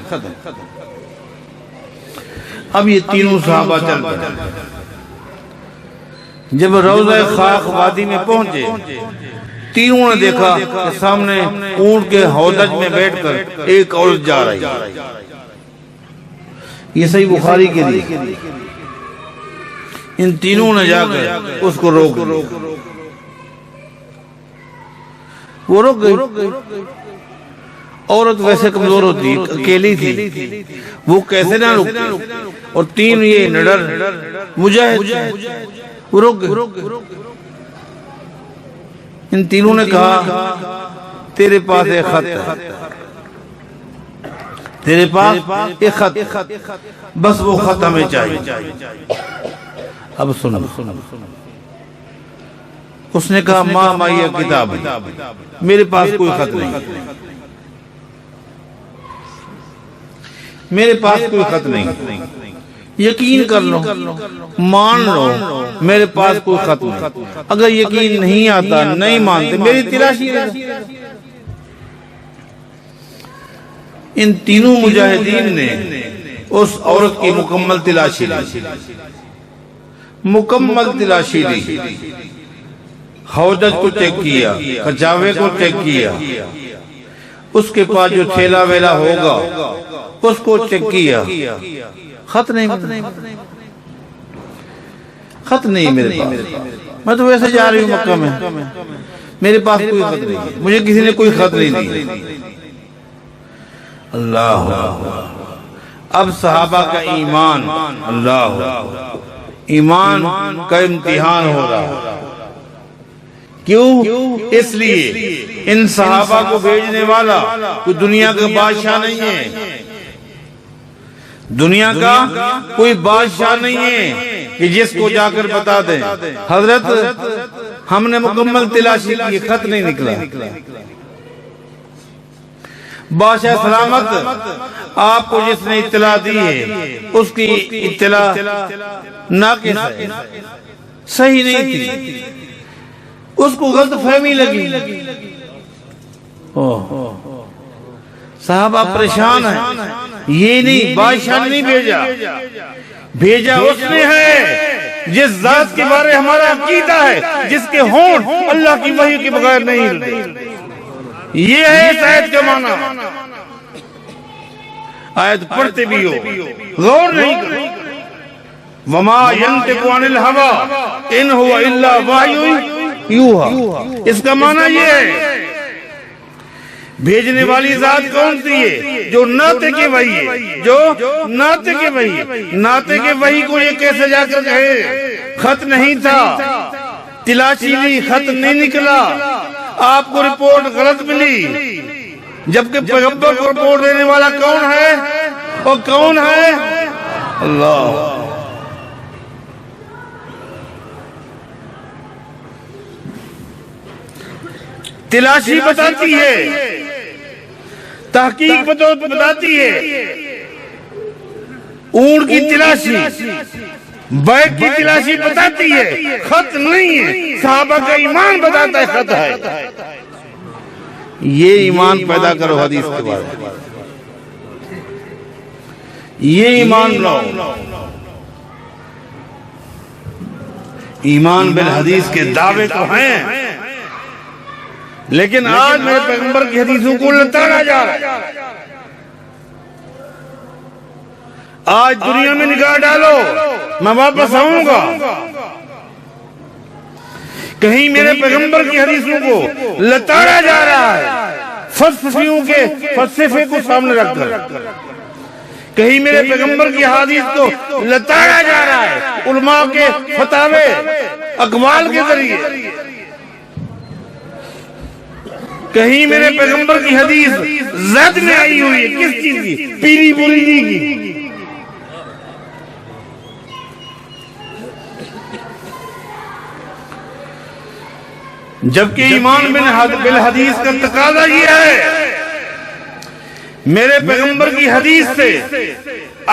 اب یہ تینوں صحابہ چل پڑے. جب روضہ خاک وادی میں پہنچے، تینوں نے دیکھا کہ سامنے اونٹ کے ہودج میں بیٹھ کر ایک عورت جا رہی. یہ صحیح بخاری کے لیے ان تینوں نے جا کر اس کو روک لیا. وہ رک گئی. عورت ویسے کمزور ہوتی، اکیلی تھی، وہ کیسے نہ رکتی، اور تین یہ نڈر مجاہد، وہ رک گئی. ان تینوں نے کہا تیرے پاس ایک خط ہے، تیرے پاس ایک خط، بس وہ خط ہمیں چاہیے. اب سنو، اس نے کہا ماں مائی کتاب ہے، میرے پاس کوئی خط نہیں، میرے پاس کوئی خط نہیں. یقین کر لو، مان لو میرے پاس کوئی خط نہیں. اگر یقین نہیں آتا، نہیں مانتے، میری تلاشی ہے. ان تینوں مجاہدین نے اس عورت کی مکمل تلاشی لی، مکمل تلاشی لی. ہودج کو چیک کیا، کچاوے کو چیک کیا، اس کے پاس جو تھیلا ویلا ہوگا اس کو چیک کیا. خط نہیں، خط نہیں میرے پاس. میں تو ویسے جا رہی ہوں مکہ میں، میرے پاس کوئی خط نہیں، مجھے کسی نے کوئی خط نہیں دیا. اللہ، اب صحابہ کا ایمان، اللہ، ایمان کا امتحان ہو رہا. کیوں؟ اس لیے ان صحابہ کو بھیجنے والا کوئی دنیا کا بادشاہ نہیں ہے، دنیا کا کوئی بادشاہ نہیں ہے کہ جس کو جا کر بتا دیں حضرت ہم نے مکمل تلاشی کی، خط نہیں نکلا. بادشاہ سلامت آپ کو جس نے اطلاع دی ہے اس کی اطلاع ناقص ہے، صحیح نہیں تھی. اس کو غلط فہمی لگی، صحابہ پریشان ہیں. یہ نہیں، بادشاہ نے نہیں بھیجا اس نے ہے جس ذات کے بارے ہمارا عقیدہ ہے، جس کے ہونٹ اللہ کی وحی کے بغیر نہیں ہلتے. یہ ہے اس آیت کا معنی. آیت پڑھتے بھی ہو، غور نہیں کرو. وما ينطق عن الهوى ان هو الا وحی یوحی. اس کا معنی یہ ہے بھیجنے والی ذات کون سی ہے؟ جو ناطق وحی ہے، جو ناطق وحی ہے. ناطق وحی کو یہ کیسے جا کر کہے؟ خط نہیں تھا، تلاشی لی، خط نہیں نکلا، آپ کو رپورٹ غلط ملی. جبکہ پیغمبر کو رپورٹ دینے والا کون ہے؟ وہ کون ہے؟ اللہ. تلاشی بتاتی ہے، تحقیق بتاتی ہے. اونٹ کی تلاشی، بیگ کی تلاشی بتاتی ہے، خط نہیں ہے. صحابہ کا ایمان بتاتا ہے خط ہے. یہ ایمان پیدا کرو حدیث کے بعد، یہ ایمان لاؤ. ایمان بالحدیث کے دعوے تو ہیں، لیکن آج میرے پیغمبر کی حدیثوں کو لتاڑا جا رہا ہے. آج دنیا میں نگاہ ڈالو، میں واپس آؤں گا، کہیں میرے پیغمبر کی حدیثوں کو لتاڑا جا رہا ہے فلسفیوں کے فلسفے کو سامنے رکھ کر. کہیں میرے پیغمبر کی حدیث کو لتاڑا جا رہا ہے علماء کے فتاوے اقوال کے ذریعے. کہیں میرے پیغمبر کی حدیث زد میں آئی ہوئی ہے. کس چیز کی؟ پیری بولی جی کی. جبکہ ایمان بالحدیث کا تقاضا یہ ہے، میرے پیغمبر کی حدیث سے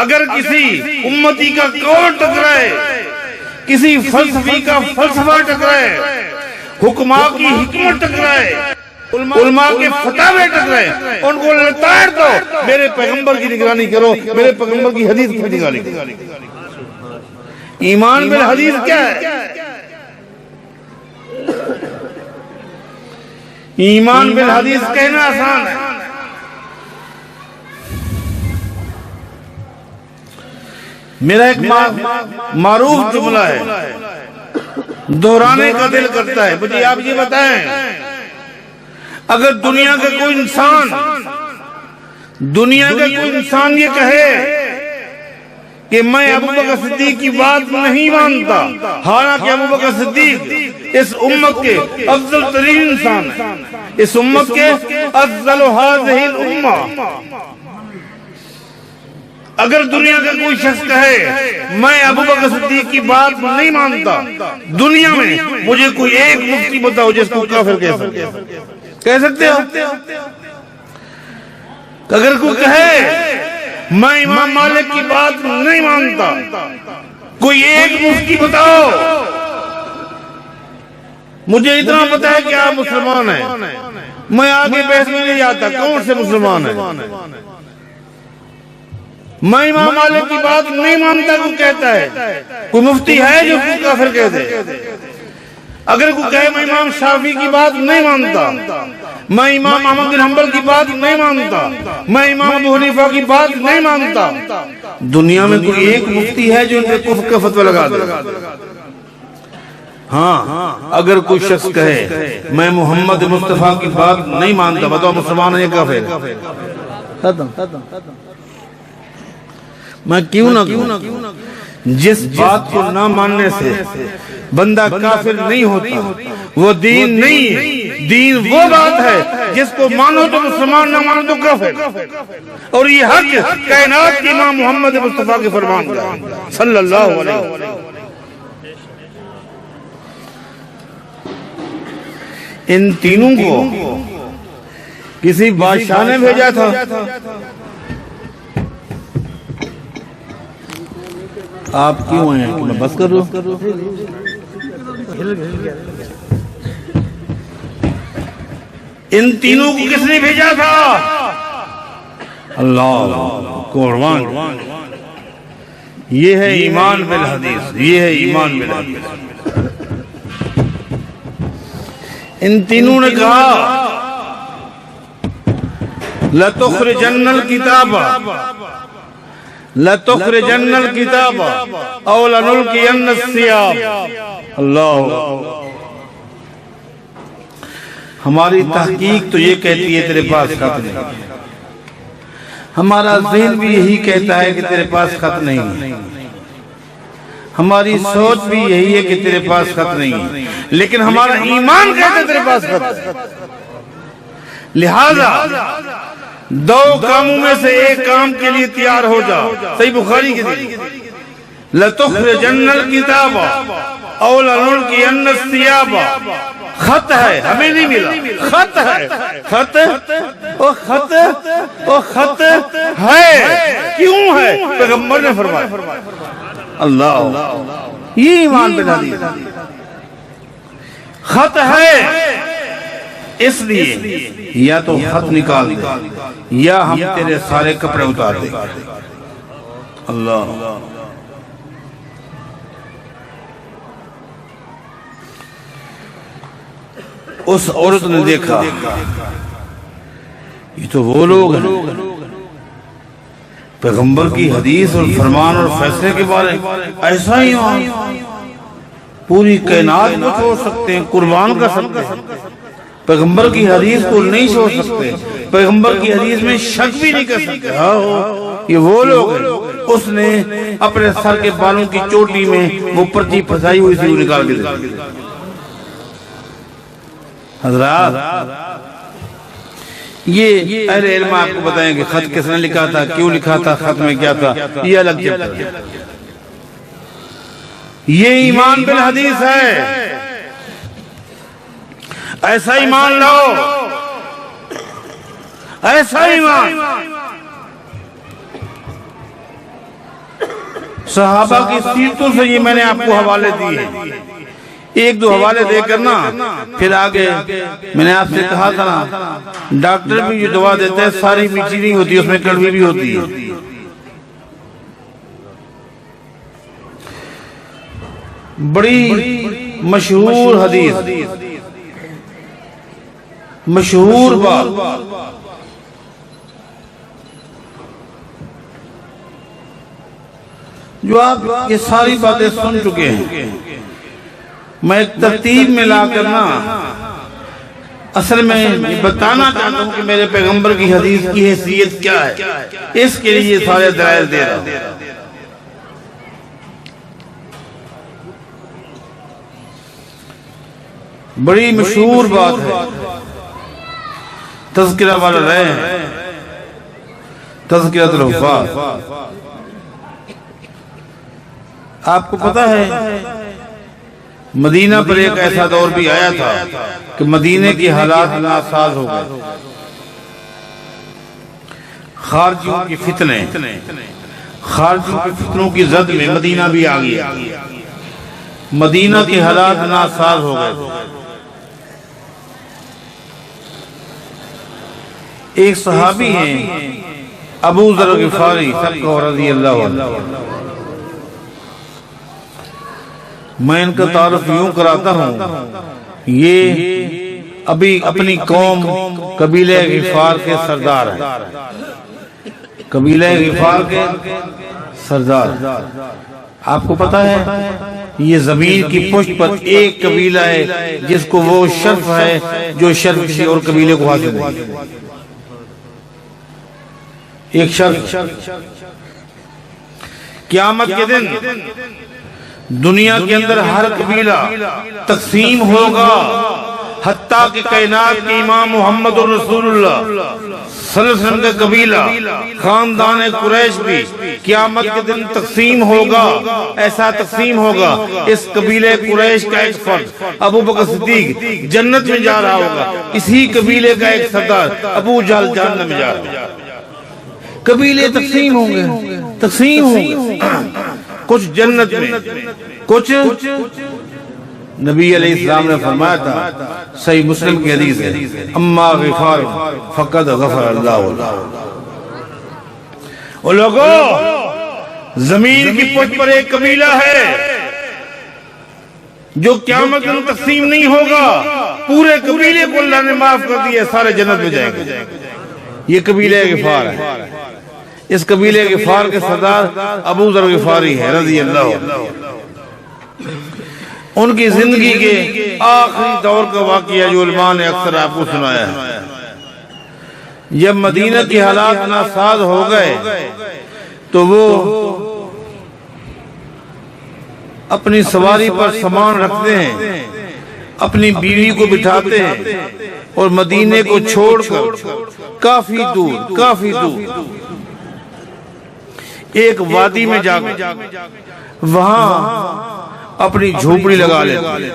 اگر کسی امتی کا قول ٹکرائے، کسی فلسفی کا فلسفہ ٹکرائے، حکماء کی حکمت ٹکرائے، علماء کے فتاوے ٹکرائے، ان کو لتاڑ دو. میرے پیغمبر کی نگرانی کرو، میرے پیغمبر کی حدیث کی نگرانی کرو. ایمان بالحدیث کیا ہے؟ ایمان بالحدیث کہنا آسان ہے، میرا ایک معروف جملہ ہے، دہرانے کا دل کرتا ہے. مجھے آپ یہ بتائیں، اگر دنیا کا کوئی انسان یہ کہے کہ میں ابوبکر صدیق کی بات نہیں مانتا، حالانکہ ابوبکر صدیق اس امت کے افضل ترین انسان ہے، اس امت کے افضل هذه الامہ. اگر دنیا کا کوئی شخص کہے میں ابوبکر صدیق کی بات نہیں مانتا، دنیا میں مجھے کوئی ایک مفتی بتاؤ جس کو کافر کہہ سکتے ہو؟ اگر کوئی کہے میں امام مالک کی بات نہیں مانتا، کوئی ایک مفتی بتاؤ. مجھے اتنا پتا ہے کہ آپ مسلمان ہیں، میں آگے بحث میں نہیں جاتا کون سے مسلمان ہیں. میں امام مالک کی بات نہیں مانتا کوئی کہتا ہے، کوئی مفتی ہے جو کوئی کافر کہہ دے. اگر کوئی کہے میں امام شافعی کی بات نہیں مانتا، میں امام احمد بن حنبل کی بات نہیں مانتا، میں امام ابو حنیفہ کی بات نہیں مانتا، دنیا میں کوئی ایک مفتی ہے جو ان پہ کفر کا فتویٰ لگا دے. ہاں اگر کوئی شخص کہے میں محمد مصطفیٰ کی بات نہیں مانتا، بتاؤ مسلمان ہے یا کافر؟ میں کیوں نہ کہوں، جس بات کو نہ ماننے سے بندہ کافر نہیں ہوتا وہ دین نہیں ہے. دین وہ بات ہے جس کو مانو تو مسلمان، نہ مانو تو کافر. اور یہ حق کائنات کے امام محمد مصطفیٰ کے فرمان کا صلی اللہ علیہ وسلم. ان تینوں کو کسی بادشاہ نے بھیجا تھا. آپ کیوں ہیں کہ میں بس کر رہا ہوں؟ ان تینوں کو کس نے بھیجا تھا؟ اللہ قربان. یہ ہے ایمان بالحدیث، یہ ہے ایمان بالحدیث. ان تینوں نے کہا لَتُخْرِجَنَّ الْكِتَابَ لَتُخْرِجَنَّ الْكِتَابَ أَوْ لَنُلْقِيَنَّ الثِّيَابَ. اللہ، ہماری تحقیق تو یہ کہتی ہے تیرے پاس خط نہیں، ہمارا ذہن بھی یہی کہتا ہے کہ تیرے پاس خط نہیں، ہماری سوچ بھی یہی ہے کہ تیرے پاس خط نہیں، لیکن ہمارا ایمان کہتا ہے تیرے پاس خط. لہذا دو کاموں میں سے ایک کام کے لیے تیار ہو جا. صحیح بخاری کی دی لَتُخْرِجَنَّ الْكِتَابَ أَوْ لَنُلْقِيَنَّ الثِّيَابَ. خط ہے، ہمیں نہیں ملا، خط ہے. خط او خط او خط ہے. کیوں ہے؟ پیغمبر نے فرمایا. اللہ، یہ ایمان بالحدیث. خط ہے، اس لیے یا تو خط نکال دے یا ہم تیرے سارے کپڑے اتار دیں. اللہ، اس عورت نے دیکھا یہ تو وہ لوگ ہیں پیغمبر کی حدیث اور فرمان اور فیصلے کے بارے ایسا ہی پوری کائنات کو چھوڑ سکتے ہیں، قربان کر سکتے ہیں، پیغمبر کی حدیث کو نہیں چھوڑ سکتے، پیغمبر کی حدیث میں شک بھی نہیں کر سکتے. یہ وہ لوگ ہیں. اس نے اپنے سر کے بالوں کی چوٹی میں وہ پرچی پھنسائی ہوئی تھی، وہ نکال کے دے. حضرات، یہ اہل علم آپ کو بتائیں کہ خط کس نے لکھا تھا، کیوں لکھا تھا، خط میں کیا تھا، یہ الگ چیپٹر ہے. یہ ایمان بالحدیث ہے. ایسا ایمان لاؤ، ایسا ایمان. صحابہ کی سیرتوں سے یہ میں نے آپ کو حوالے دیے، ایک دو حوالے دے کر نا پھر آگے. میں نے آپ سے کہا تھا نا ڈاکٹر بھی جو دوا دیتا ہے ساری میٹھی نہیں ہوتی، اس میں کڑوی بھی ہوتی ہے. بڑی مشہور حدیث، مشہور بات. جو آپ یہ ساری باتیں سن چکے ہیں، میں ترتیب میں لا کر نا اصل میں یہ بتانا چاہتا ہوں کہ میرے پیغمبر کی حدیث کی حیثیت کیا ہے. اس کے لیے سارے دلائل دے رہا ہوں. بڑی مشہور بات ہے، تذکرہ والا رہے ہیں، تذکرۃ الحفاظ. آپ کو پتا ہے مدینہ پر ایک ایسا دور بھی آیا تھا کہ مدینہ کی حالات ناساز ہو گئے. خارجیوں کی فتنے، خارجیوں کے فتنوں کی زد میں مدینہ بھی آ گیا. مدینہ کی حالات ناساز ہو گئے. ایک صحابی ہیں ابو ذر غفاری رضی اللہ عنہ. میں ان کا تعارف یوں کراتا ہوں، یہ ابھی اپنی قوم قبیلہ غفار کے سردار ہیں. قبیلہ غفار کے سردار. آپ کو پتا ہے یہ زمین کی پشت پر ایک قبیلہ ہے جس کو وہ شرف ہے جو شرف کسی اور قبیلے کو حاصل نہیں. ایک شرف. قیامت کے دن دنیا کے اندر ہر قبیلہ تقسیم ہوگا، حتیٰ کہ کائنات کے امام محمد رسول اللہ صلی اللہ علیہ وسلم کا قبیلہ خاندان قریش بھی قیامت کے دن تقسیم ہوگا. ایسا تقسیم ہوگا اس قبیلے قریش کا ایک فرد ابو بکر صدیق جنت میں جا رہا ہوگا، اسی قبیلے کا ایک سردار ابو جہل جہنم میں جا رہا ہوگا. قبیلے تقسیم ہوں گے، تقسیم ہوں گے. کچھ جنت میں، کچھ نبی علیہ السلام نے فرمایا تھا، صحیح مسلم کی حدیث ہے، اما غفار فقد غفر اللہ له۔ وہ لوگوں، زمین کی پشت پر ایک قبیلہ ہے جو قیامت میں تقسیم نہیں ہوگا، پورے قبیلے کو اللہ نے معاف کر دیا، سارے جنت میں جائیں گے۔ یہ قبیلہ غفار ہے۔ اس قبیلے غفار کے سردار ابو ذر غفاری ہے رضی اللہ عنہ۔ ان کی زندگی کے آخری دور کا واقعہ جو علماء نے اکثر آپ کو سنایا ہے، جب مدینہ کی حالات ناساز ہو گئے تو وہ اپنی سواری پر سامان رکھتے ہیں، اپنی بیوی کو بٹھاتے ہیں اور مدینے کو چھوڑ کر کافی دور ایک وادی میں جا کر وہاں اپنی جھوپڑی لگا لیتے۔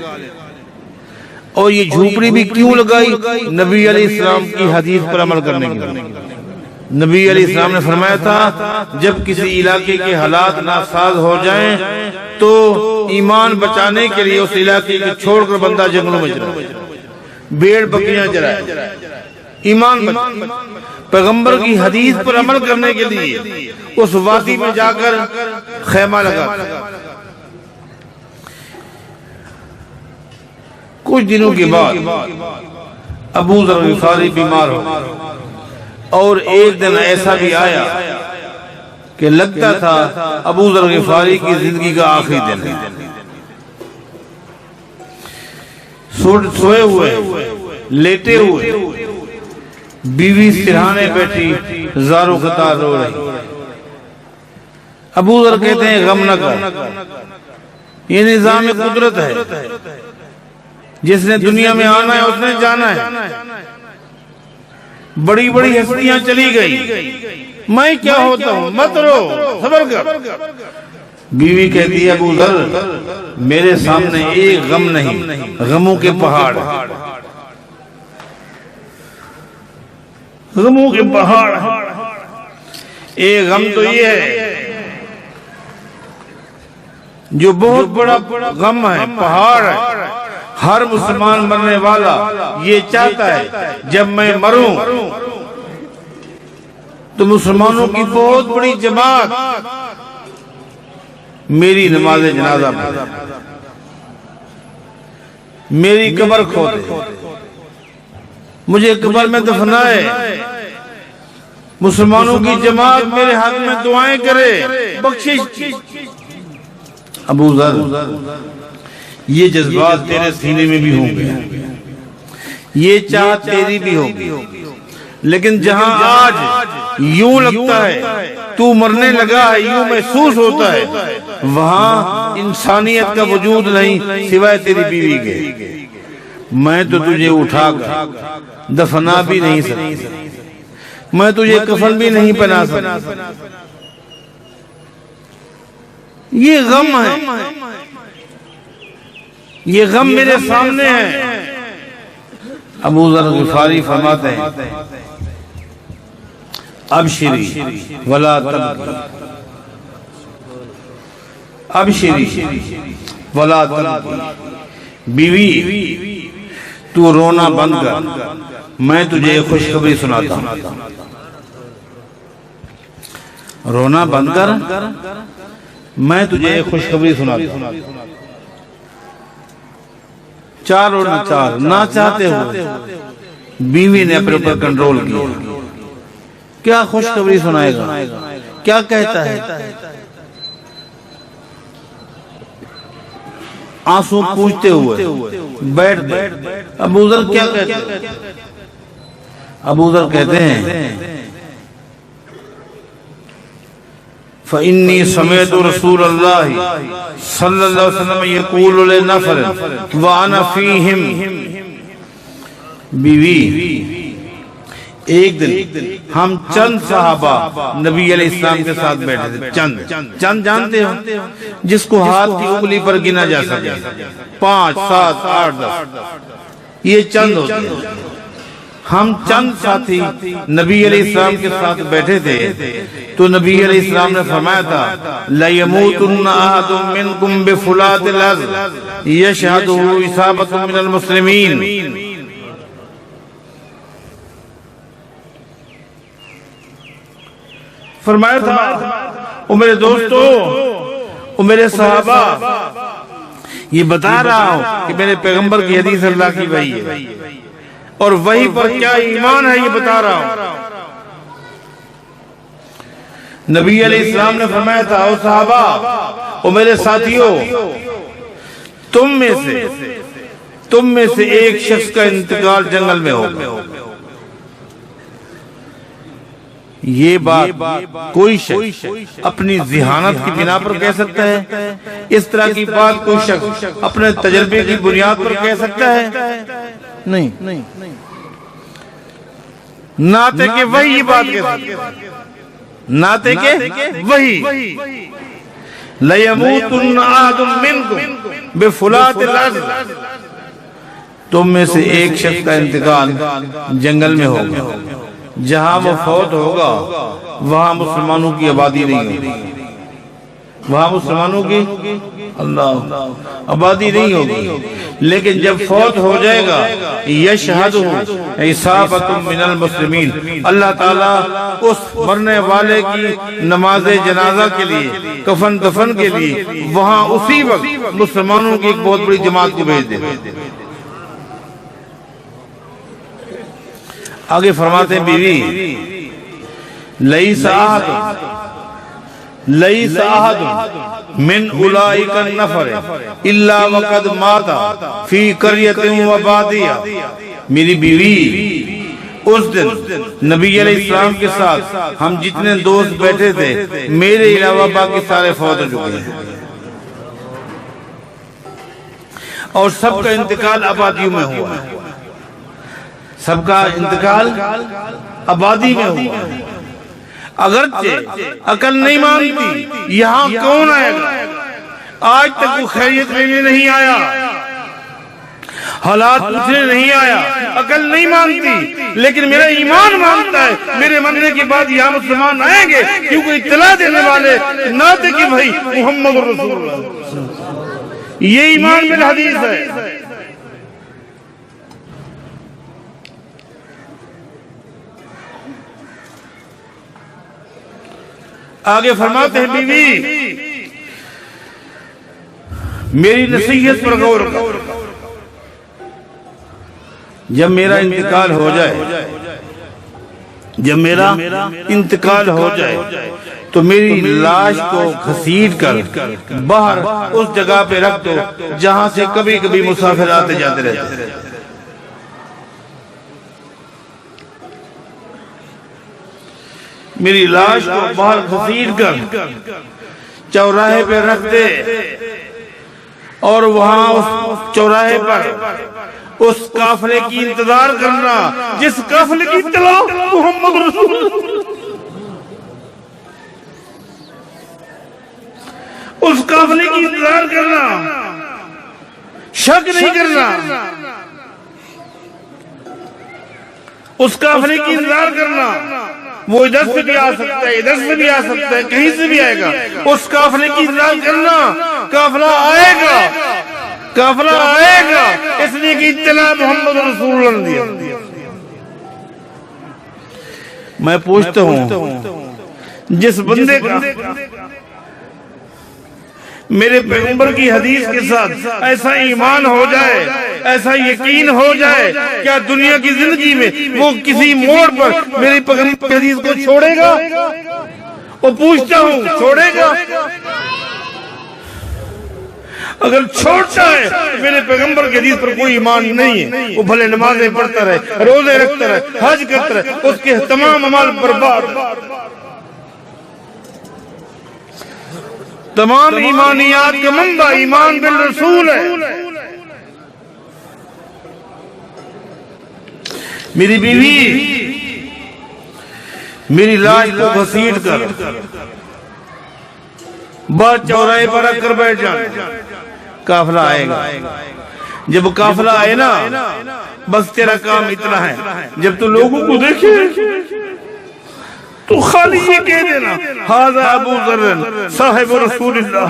اور یہ جھوپڑی بھی کیوں لگائی؟ نبی علیہ السلام کی حدیث پر عمل کرنے کے لیے۔ نبی علیہ السلام نے فرمایا تھا، جب کسی علاقے کے حالات ناساز ہو جائیں تو ایمان بچانے کے لیے اس علاقے کو چھوڑ کر بندہ جنگلوں میں چلائے، بھیڑ بکریاں چرائے، ایمان بچائے۔ پیغمبر کی حدیث پر عمل کرنے کے لیے اس وادی میں جا کر خیمہ لگا۔ کچھ دنوں کے بعد ابو ذر غفاری بیمار ہو، اور ایک دن ایسا بھی آیا کہ لگتا تھا ابو ذر غفاری کی زندگی کا آخری دن ہے۔ سوئے ہوئے، لیٹے ہوئے، بیوی سرہانے بیٹھی زارو قطار رو رہی۔ ابو ذر کہتے ہیں غم نہ کر، یہ نظام قدرت ہے، جس نے دنیا میں آنا ہے اس نے جانا ہے۔ بڑی بڑی ہستیاں چلی گئی، میں کیا ہوتا ہوں، مت رو، صبر کر۔ بیوی کہتی ہے ابو ذر میرے سامنے ایک غم نہیں، غموں کے پہاڑ، غموں کے پہاڑ۔ ایک غم تو یہ ہے جو بہت بڑا غم ہے، پہاڑ ہے۔ ہر مسلمان مرنے والا یہ چاہتا ہے جب میں مروں تو مسلمانوں کی بہت بڑی جماعت میری نماز جنازہ پڑھے، میری قبر کھودے، مجھے قبر میں دفنائے، مسلمانوں کی جماعت میرے حق میں دعائیں کرے، بخشش۔ ابو ذر یہ جذبات تیرے سینے میں بھی ہوں گے، یہ چاہت تیری بھی ہوگی، لیکن جہاں آج یوں لگتا ہے تو مرنے لگا ہے، یوں محسوس ہوتا ہے، وہاں انسانیت کا وجود نہیں سوائے تیری بیوی کے۔ میں تو تجھے اٹھا کر دفنا بھی نہیں سکتا، میں تجھے کفن بھی نہیں پہنا سکتا۔ یہ غم ہے، یہ غم میرے سامنے ہے۔ ابو ذر غفاری فرماتے ہیں ابشری ولا تبکی، ابشری ولا تبکی، بیوی تو رونا بند کر، میں تجھے خوشخبری سناتا ہوں۔ رونا بند کر، میں تجھے خوشخبری سناتا ہوں۔ چار اور چار نہ چاہتے ہوئے بیوی نے اپنے اوپر کنٹرول کیا۔ کیا خوشخبری سنائے گا، کیا کہتا ہے؟ آنسو پوچھتے ہوئے بیٹھ گئے۔ ابو ذر کیا کہتے ہیں؟ ابو ذر کہتے ہیں فَإِنِّي سَمِعْتُ رَسُولَ اللَّهِ صلی اللہ علیہ وسلم يَقُولُ لِنَفَرٍ وَأَنَا فِيهِمْ۔ بیوی ایک دن ہم چند صحابہ نبی علیہ السلام کے ساتھ بیٹھے تھے، چند جانتے ہو جس کو ہاتھ کی انگلی پر گنا جا سکے، 5 7 8 10، یہ چند ہوتے ہیں۔ ہم چند ساتھی نبی علیہ السلام کے ساتھ بیٹھے تھے تو نبی علیہ السلام نے فرمایا تھا لَيَمُوتُنَّ أَحَدٌ مِّنْكُمْ بِفُلَاتِ الْأَرْضِ يَشْهَدُهُ إِصَابَةٌ مِّنَ الْمُسْلِمِينَ۔ فرمایا تھا او میرے دوستو، او میرے صحابہ، یہ بتا رہا ہوں کہ میرے پیغمبر کی حدیث اللہ کی وحی ہے اور وحی پر کیا ایمان ہے یہ بتا رہا ہوں۔ نبی علیہ السلام نے فرمایا تھا او صحابہ، او میرے ساتھیوں، تم میں سے ایک شخص کا انتقال جنگل میں ہوگا۔ یہ بات کوئی شخص اپنی ذہانت کی بنا پر کہہ سکتا ہے؟ اس طرح کی بات کوئی شخص اپنے تجربے کی بنیاد پر کہہ سکتا ہے؟ نہیں، ناتے کہ وہی یہ بات کہہ سکتا ہے، ناتے کہ وہی لَيَمُوتُنَّ أَحَدٌ مِّنْكُمْ بِفُلَاتِ الْأَرْضِ، تم میں سے ایک شخص کا انتقال جنگل میں ہوگا، جہاں وہ فوت ہوگا وہاں مسلمانوں کی آبادی نہیں ہوگی، وہاں مسلمانوں کی آبادی نہیں ہوگی، لیکن جب فوت ہو جائے گا یشہدہ عصابۃ من المسلمین، اللہ تعالیٰ اس مرنے والے کی نماز جنازہ کے لیے، کفن دفن کے لیے وہاں اسی وقت مسلمانوں کی ایک بہت بڑی جماعت کو بھیج دے۔ آگے فرماتے ہیں بیوی لیس احد من اولئک النفر الا وقد مات فی قریۃ و بادیہ، میری بیوی اس دن نبی علیہ السلام کے ساتھ ہم جتنے دوست بیٹھے تھے میرے علاوہ باقی سارے فوت ہو چکے ہیں، اور سب کا انتقال آبادیوں میں ہوا ہے، سب کا انتقال آبادی میں ہوا ہے۔ اگرچہ عقل نہیں مانتی یہاں کون آئے گا، آج تک وہ خیریت لینے نہیں آیا، حالات پوچھنے نہیں آیا، عقل نہیں مانتی، لیکن میرا ایمان مانتا ہے، میرے مرنے کے بعد یہاں مسلمان آئیں گے، کیونکہ اطلاع دینے والے ناتے کہ بھائی محمد رسول اللہ، یہ ایمان میں حدیث ہے۔ آگے فرماتے ہیں بیوی میری نصیحت پر غور کرو، جب میرا انتقال ہو جائے، جب میرا انتقال ہو جائے تو میری لاش کو گھسیٹ کر باہر اس جگہ پہ رکھ دو جہاں سے کبھی کبھی مسافر آتے جاتے رہتے ہیں۔ میری لاش کو باہر گھسیٹ کر چوراہے پہ رکھ دے اور وہاں اس چوراہے پر اس قافلے کی انتظار کرنا جس قافلے کی اطلاع محمد رسول اللہ، اس قافلے کی انتظار کرنا، شک نہیں کرنا، اس قافلے کی انتظار کرنا، وہ ادھر سے بھی آ سکتا ہے، ادھر سے بھی آ سکتا ہے، کہیں سے بھی آئے گا، اس قافلے کی انتظار کرنا، قافلہ آئے گا، قافلہ آئے گا، اس لیے کہ اطلاع محمد رسول اللہ نے دیا۔ میں پوچھتا ہوں جس بندے کا میرے پیغمبر کی حدیث کے ساتھ ایسا ایمان ہو جائے، ایسا یقین ہو جائے، کیا دنیا کی زندگی میں وہ کسی موڑ پر میرے پیغمبر کی حدیث کو چھوڑے گا؟ وہ پوچھتا ہوں چھوڑے گا؟ اگر چھوڑتا ہے میرے پیغمبر کی حدیث پر کوئی ایمان نہیں ہے، وہ بھلے نمازیں پڑھتا رہے، روزے رکھتا رہے، حج کرتا رہے، اس کے تمام اعمال برباد، تمام ایمانیات کا منبع ایمان بالرسول ہے۔ میری بیوی میری لاش کو گھسیٹ کر بعد چوراہے پر رکھ کر بیٹھ جائے، قافلہ آئے گا، جب قافلہ آئے نا بس تیرا کام اتنا ہے، جب تو لوگوں کو دیکھے تو خالی یہ کہہ دینا ھذا ابو ذر صاحب رسول اللہ،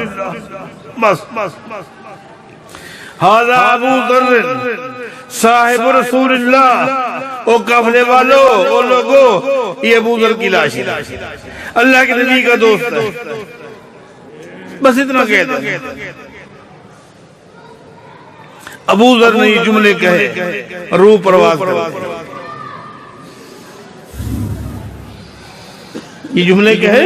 بس ھذا ابو ذر صاحب رسول اللہ، او قافلے والو، او لوگو، یہ ابو ذر کی لاش ہے، اللہ کے نبی کا دوست ہے، بس اتنا کہہ دیں۔ ابو ذر نے یہ جملے کہے، روح پرواز کرتے، یہ جملے کہے